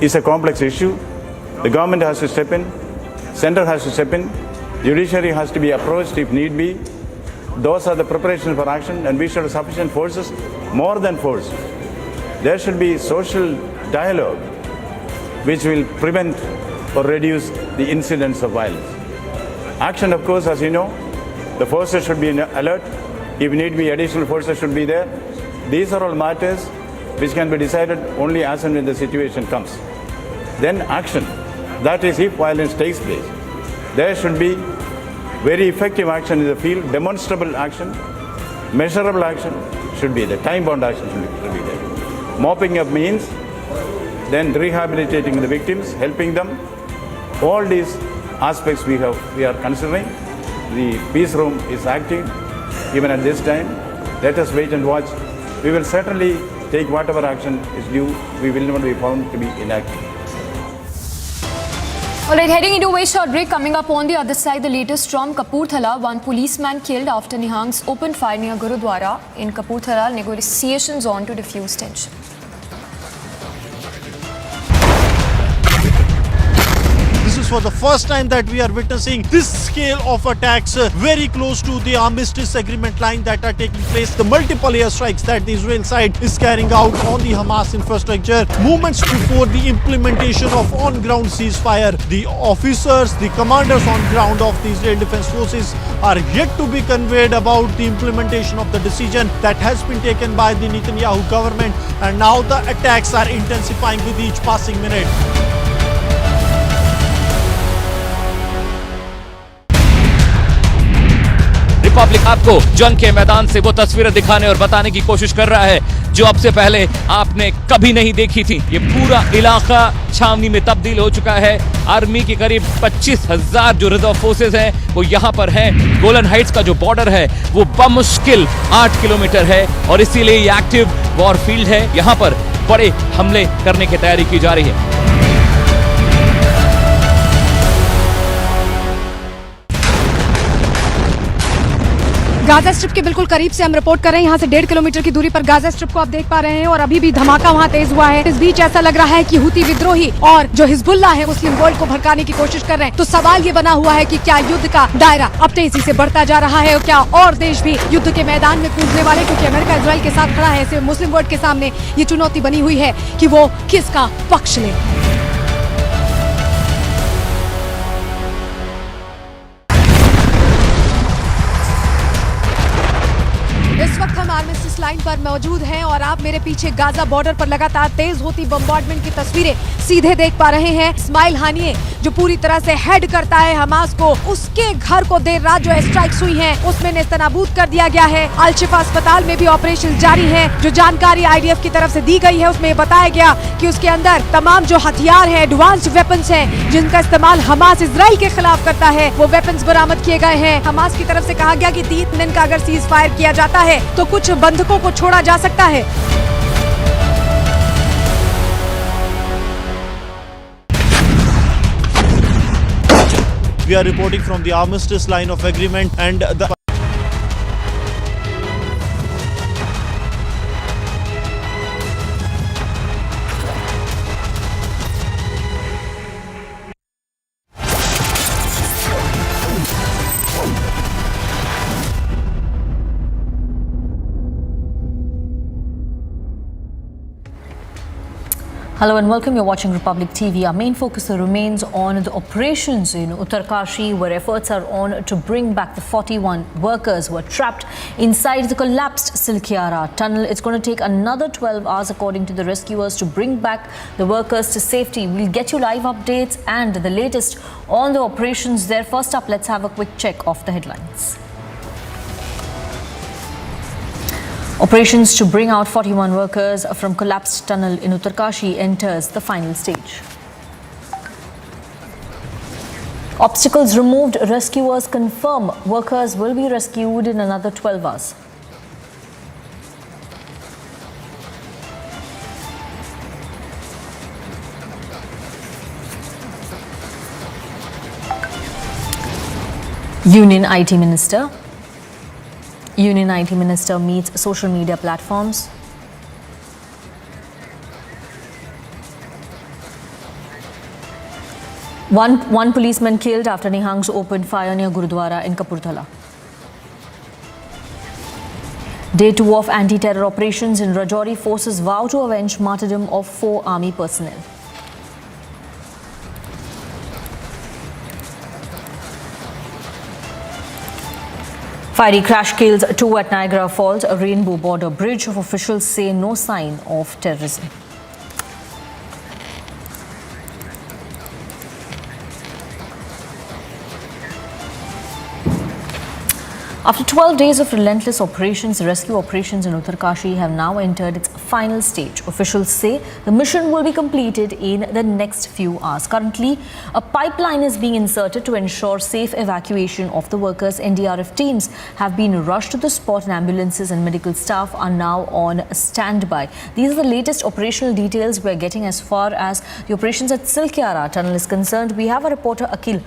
is a complex issue. The government has to step in, center has to step in, judiciary has to be approached if need be. Those are the preparation for action, and we should have sufficient forces, more than force. There should be social dialogue which will prevent or reduce the incidents of violence. Action, of course, as you know, the forces should be alert. If need be, additional forces should be there. These are all matters which can be decided only as and when the situation comes. Then action, that is if violence takes place. There should be very effective action in the field, demonstrable action, measurable action should be there, time-bound action should be there. Mopping up means then rehabilitating the victims, helping them. All these aspects we are considering. The peace room is active even at this time. Let us wait and watch. We will certainly take whatever action is due. We will not be found to be inactive. Alright, heading into a very short break. Coming up on the other side, the latest from Kapurthala. One policeman killed after Nihangs opened fire near Gurudwara in Kapurthala. Negotiations on to diffuse tension. This is for the first time that we are witnessing this scale of attacks very close to the armistice agreement line that are taking place. The multiple airstrikes that the Israel side is carrying out on the Hamas infrastructure. Moments before the implementation of on-ground ceasefire. The officers, the commanders on ground of the Israel Defense Forces are yet to be conveyed about the implementation of the decision that has been taken by the Netanyahu government. And now the attacks are intensifying with each passing minute. Republic आपको जंग के मैदान से वो तस्वीरें दिखाने और बताने की कोशिश कर रहा है जो अब से पहले आपने कभी नहीं देखी थी। ये पूरा इलाका छावनी में तब्दील हो चुका है। आर्मी की करीब 25,000 जो रिजर्व फोर्सेस हैं वो यहाँ पर हैं। गोलन हाइट्स का जो बॉर्डर है वो बमुश्किल 8 किलोमीटर है और इसीलिए ये एक्टिव वॉर फील्ड है। यहाँ पर बड़े हमले करने की तैयारी की जा रही है। गाजा स्ट्रिप के बिल्कुल करीब से हम रिपोर्ट कर रहे हैं। यहाँ से 1.5 किलोमीटर की दूरी पर गाजा स्ट्रिप को आप देख पा रहे हैं और अभी भी धमाका वहाँ तेज हुआ है। इस बीच ऐसा लग रहा है कि हुती विद्रोही और जो हिजबुल्ला है मुस्लिम वर्ल्ड को भड़काने की कोशिश कर रहे हैं। तो सवाल ये बना हुआ है कि क्या युद्ध का दायरा अब तेजी से बढ़ता जा रहा है और क्या और देश भी युद्ध के मैदान में कूदने वाले, क्योंकि अमेरिका इजराइल के साथ खड़ा है। ऐसे मुस्लिम वर्ल्ड के सामने ये चुनौती बनी हुई है कि वो किसका पक्ष ले। मौजूद हैं और आप मेरे पीछे गाजा बॉर्डर पर लगातार तेज होती बम्बार्डमेंट की तस्वीरें सीधे देख पा रहे हैं। इस्माइल हानिये जो पूरी तरह से हेड करता है हमास को, उसके घर को देर रात जो स्ट्राइक्स हुई हैं उसमें नेस्तनाबूद कर दिया गया है। अल शिफा अस्पताल में भी ऑपरेशन जारी है। जो जानकारी IDF की तरफ से दी गई है उसमें बताया गया कि उसके अंदर तमाम जो हथियार है, एडवांस्ड वेपन्स हैं जिनका इस्तेमाल हमास इजराइल के खिलाफ करता है, वो वेपन्स बरामद किए गए हैं। हमास की तरफ से कहा गया कि 3 दिन का अगर सीज फायर किया जाता है तो कुछ बंधकों को छोड़ा जा सकता है। We are reporting from the armistice line of agreement and the Hello and welcome. You're watching Republic TV. Our main focus remains on the operations in Uttarkashi, where efforts are on to bring back the 41 workers who are trapped inside the collapsed Silkyara tunnel. It's going to take another 12 hours, according to the rescuers, to bring back the workers to safety. We'll get you live updates and the latest on the operations there. First up, let's have a quick check of the headlines. Operations to bring out 41 workers from collapsed tunnel in Uttarkashi enters the final stage. Obstacles removed, rescuers confirm workers will be rescued in another 12 hours. Union IT Minister meets social media platforms. One policeman killed after Nihangs opened fire near Gurudwara in Kapurthala. Day 2 of anti-terror operations in Rajouri, forces vow to avenge martyrdom of 4 army personnel. Fiery crash kills 2 at Niagara Falls, a Rainbow Border Bridge. Officials say no sign of terrorism. After 12 days of relentless operations, rescue operations in Uttarkashi have now entered its final stage. Officials say the mission will be completed in the next few hours. Currently, a pipeline is being inserted to ensure safe evacuation of the workers. NDRF teams have been rushed to the spot and ambulances and medical staff are now on standby. These are the latest operational details we're getting as far as the operations at Silkyara tunnel is concerned. We have a reporter, Akhil,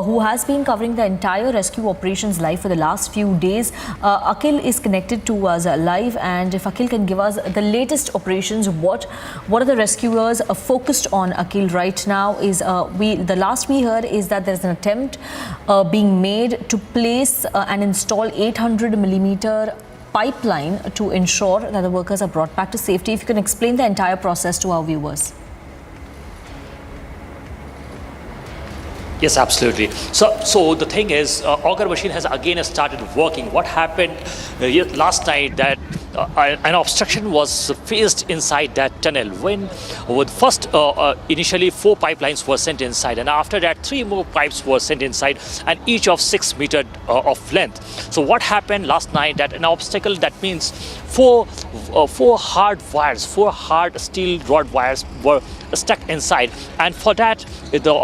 who has been covering the entire rescue operations live for the last few days. Akhil is connected to us live, and if Akhil can give us the latest operations, what are the rescuers focused on? Akhil, right now is the last we heard is that there's an attempt being made to place and install 800mm pipeline to ensure that the workers are brought back to safety. If you can explain the entire process to our viewers. Yes, absolutely. So the thing is, auger machine has again started working. What happened last night that an obstruction was faced inside that tunnel when first initially 4 pipelines were sent inside, and after that 3 more pipes were sent inside, and each of 6 meters of length. So what happened last night, that an obstacle, that means 4 hard wires, 4 hard steel rod wires were stuck inside, and for that the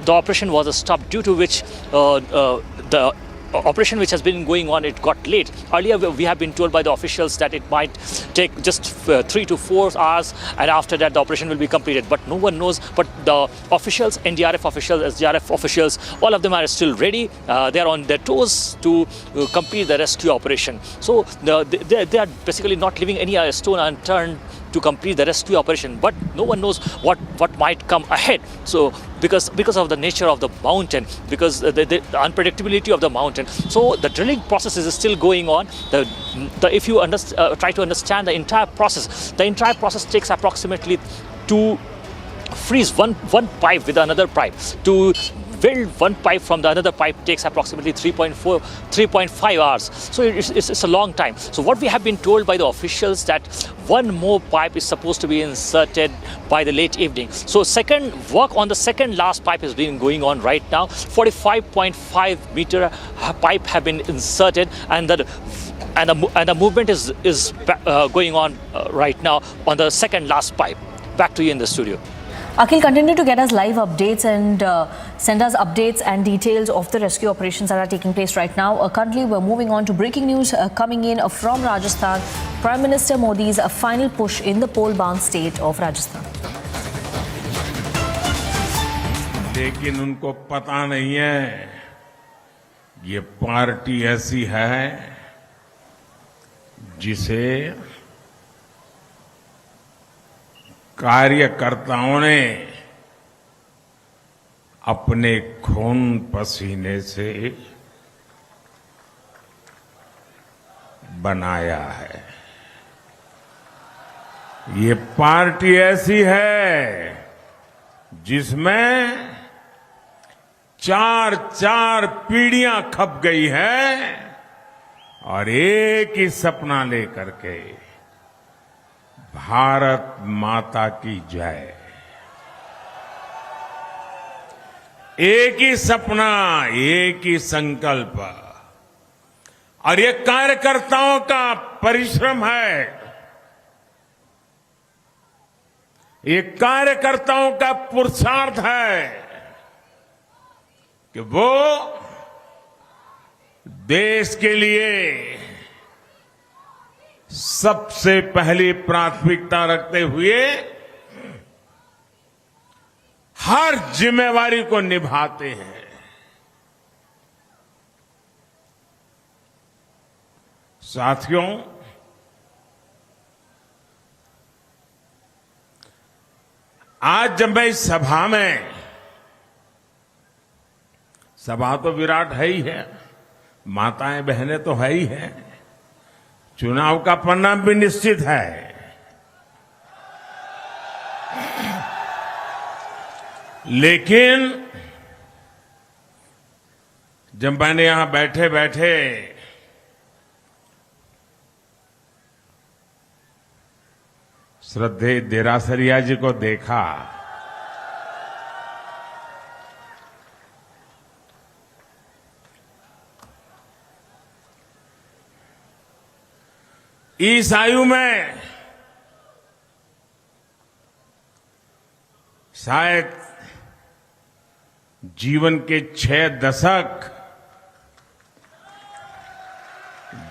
operation was stopped, due to which the operation which has been going on, it got late. Earlier we have been told by the officials that it might take just 3 to 4 hours, and after that the operation will be completed, but no one knows. But the officials, NDRF officials, SDRF officials, all of them are still ready. They are on their toes to complete the rescue operation. So they are basically not leaving any stone unturned to complete the rescue operation, but no one knows what might come ahead. So because of the nature of the mountain, because the unpredictability of the mountain, so the drilling process is still going on. If you try to understand the entire process takes approximately to freeze one pipe with another pipe, to build one pipe from the another pipe takes approximately 3.5 hours. So it's a long time. So what we have been told by the officials that one more pipe is supposed to be inserted by the late evening. So work on the second last pipe has been going on right now. 45.5 meter pipe have been inserted, and the movement is going on right now on the second last pipe. Back to you in the studio. Akhil, continue to get us live updates and send us updates and details of the rescue operations that are taking place right now. Currently, we're moving on to breaking news coming in from Rajasthan. Prime Minister Modi's final push in the poll-bound state of Rajasthan. लेकिन उनको पता नहीं है ये party ऐसी है जिसे कार्यकर्ताओं ने अपने खून पसीने से बनाया है। ये पार्टी ऐसी है जिसमें 4 पीढ़ियां खप गई है और एक ही सपना लेकर के, भारत माता की जय। एक ही सपना, एक ही संकल्प, और ये कार्यकर्ताओं का परिश्रम है, ये कार्यकर्ताओं का पुरुषार्थ है कि वो देश के लिए सबसे पहली प्राथमिकता रखते हुए हर जिम्मेवारी को निभाते हैं। साथियों, आज जब मैं इस सभा में, सभा तो विराट है ही है, माताएं बहनें तो है ही है, चुनाव का परिणाम भी निश्चित है, लेकिन जब मैंने यहां बैठे बैठे श्रद्धेय देरासरिया जी को देखा, इस आयु में शायद जीवन के 6 दशक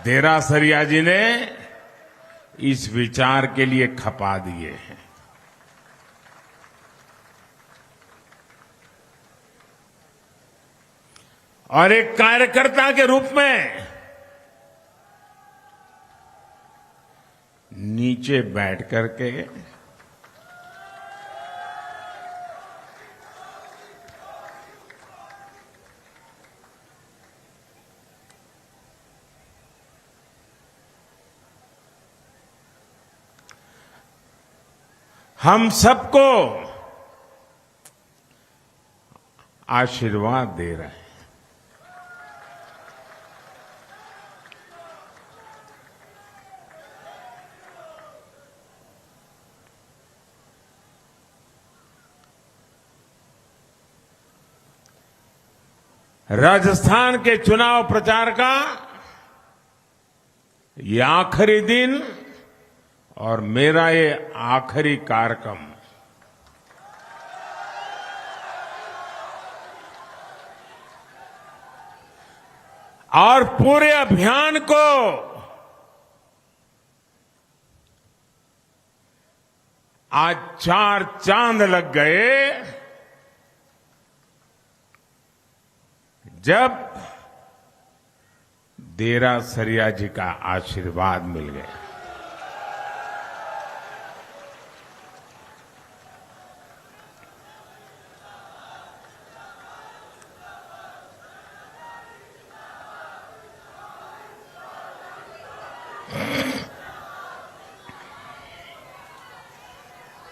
देरासरिया जी ने इस विचार के लिए खपा दिए हैं। और एक कार्यकर्ता के रूप में नीचे बैठ करके हम सबको आशीर्वाद दे रहे हैं। राजस्थान के चुनाव प्रचार का ये आखिरी दिन और मेरा ये आखिरी कार्यक्रम, और पूरे अभियान को आज 4 चांद लग गए जब देरासरिया जी का आशीर्वाद मिल गया।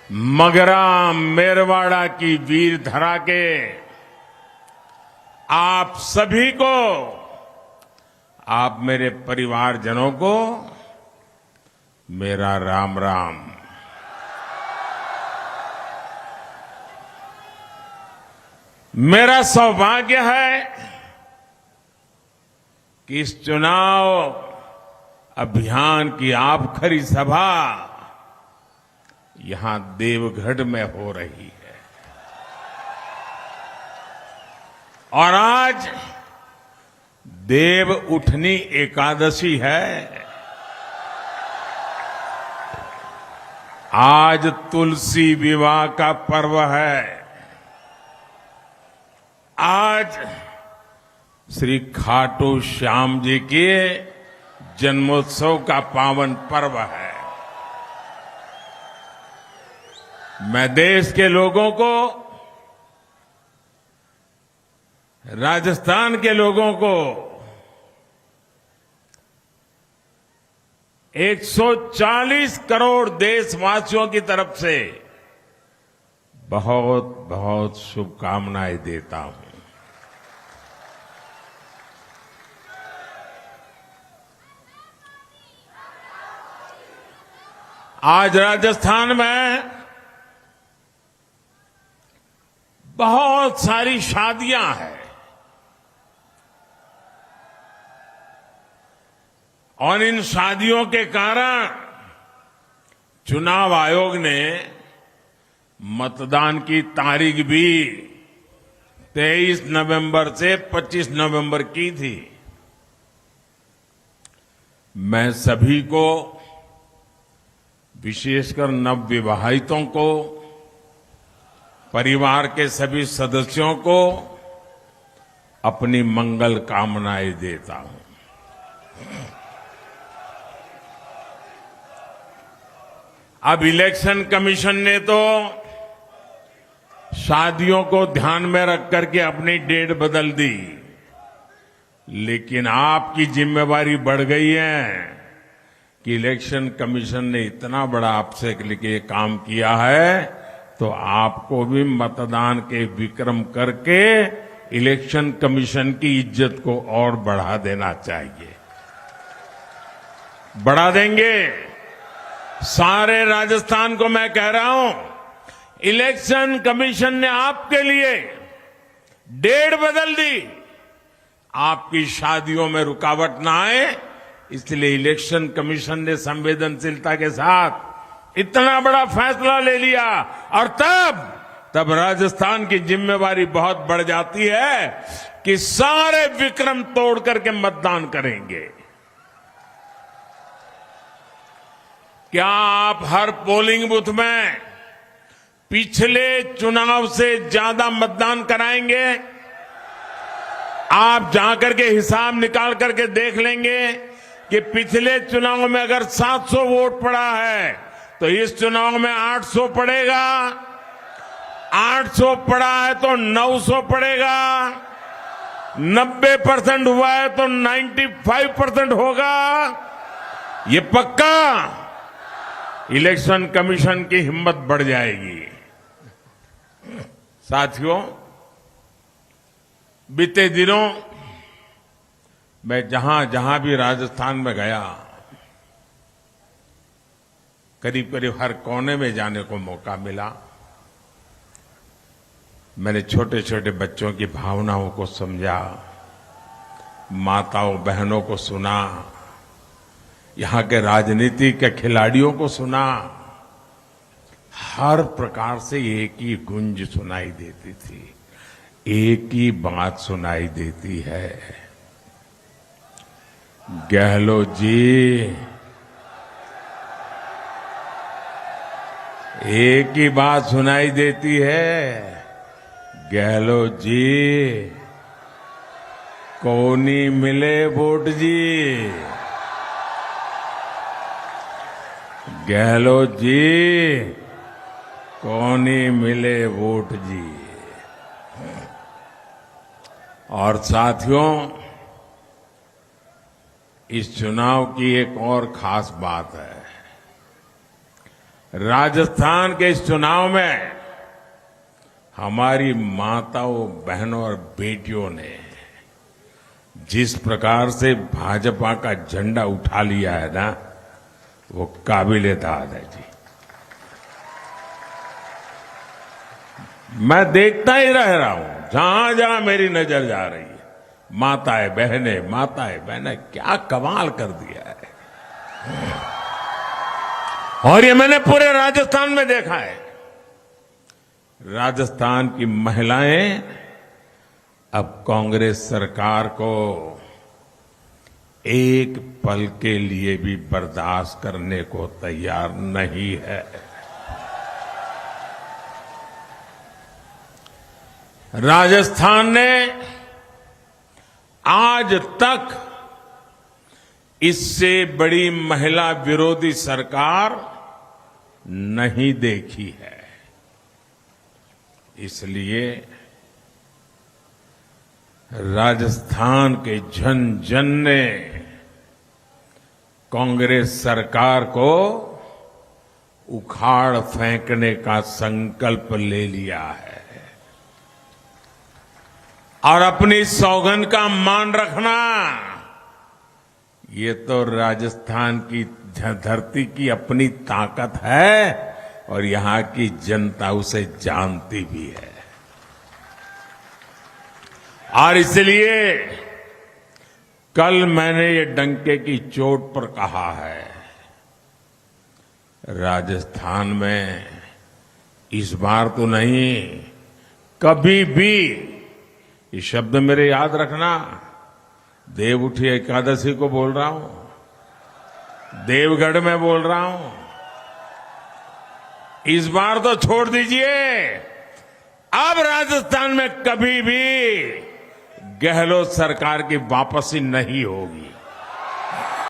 मगरा मेरवाड़ा की वीर धरा के आप सभी को, आप मेरे परिवारजनों को मेरा राम राम। मेरा सौभाग्य है कि इस चुनाव अभियान की आखिरी सभा यहां देवगढ़ में हो रही है और आज देव उठनी एकादशी है। आज तुलसी विवाह का पर्व है। आज श्री खाटू श्याम जी के जन्मोत्सव का पावन पर्व है। मैं देश के लोगों को, राजस्थान के लोगों को 140 करोड़ देशवासियों की तरफ से बहुत बहुत शुभकामनाएं देता हूं। आज राजस्थान में बहुत सारी शादियां हैं और इन शादियों के कारण चुनाव आयोग ने मतदान की तारीख भी 23 नवंबर से 25 नवंबर की थी। मैं सभी को, विशेषकर नवविवाहितों को, परिवार के सभी सदस्यों को अपनी मंगल कामनाएं देता हूं। अब इलेक्शन कमीशन ने तो शादियों को ध्यान में रख करके अपनी डेट बदल दी, लेकिन आपकी जिम्मेवारी बढ़ गई है कि इलेक्शन कमीशन ने इतना बड़ा आपसे लेके काम किया है, तो आपको भी मतदान के विक्रम करके इलेक्शन कमीशन की इज्जत को और बढ़ा देना चाहिए। बढ़ा देंगे। सारे राजस्थान को मैं कह रहा हूं, इलेक्शन कमीशन ने आपके लिए डेट बदल दी। आपकी शादियों में रुकावट ना आए, इसलिए इलेक्शन कमीशन ने संवेदनशीलता के साथ इतना बड़ा फैसला ले लिया और तब राजस्थान की जिम्मेवारी बहुत बढ़ जाती है कि सारे विक्रम तोड़ करके मतदान करेंगे। क्या आप हर पोलिंग बूथ में पिछले चुनाव से ज्यादा मतदान कराएंगे? आप जाकर के हिसाब निकाल करके देख लेंगे कि पिछले चुनाव में अगर 700 वोट पड़ा है तो इस चुनाव में 800 पड़ेगा, 800 पड़ा है तो 900 पड़ेगा, 90% हुआ है तो 95% होगा। ये पक्का इलेक्शन कमीशन की हिम्मत बढ़ जाएगी। साथियों, बीते दिनों मैं जहां भी राजस्थान में गया, करीब करीब हर कोने में जाने को मौका मिला। मैंने छोटे छोटे बच्चों की भावनाओं को समझा, माताओं बहनों को सुना, यहां के राजनीति के खिलाड़ियों को सुना। हर प्रकार से एक ही गुंज सुनाई देती थी, एक ही बात सुनाई देती है, गहलोत जी, एक ही बात सुनाई देती है, गहलोत जी, कोनी मिले वोट जी, गहलोत जी, कोनी मिले वोट जी। और साथियों, इस चुनाव की एक और खास बात है। राजस्थान के इस चुनाव में हमारी माताओं, बहनों और बेटियों ने जिस प्रकार से भाजपा का झंडा उठा लिया है ना, वो काबिल-ए-दाद है जी। मैं देखता ही रह रहा हूं, जहां जहां मेरी नजर जा रही है, माताएं बहनें क्या कमाल कर दिया है। और ये मैंने पूरे राजस्थान में देखा है। राजस्थान की महिलाएं अब कांग्रेस सरकार को एक पल के लिए भी बर्दाश्त करने को तैयार नहीं है। राजस्थान ने आज तक इससे बड़ी महिला विरोधी सरकार नहीं देखी है। इसलिए राजस्थान के जन जन ने कांग्रेस सरकार को उखाड़ फेंकने का संकल्प ले लिया है और अपनी सौगंध का मान रखना, ये तो राजस्थान की धरती की अपनी ताकत है और यहां की जनता उसे जानती भी है। और इसलिए कल मैंने ये डंके की चोट पर कहा है, राजस्थान में इस बार तो नहीं, कभी भी, ये शब्द मेरे याद रखना, देव उठी एकादशी को बोल रहा हूं, देवगढ़ में बोल रहा हूं, इस बार तो छोड़ दीजिए, अब राजस्थान में कभी भी गहलोत सरकार की वापसी नहीं होगी।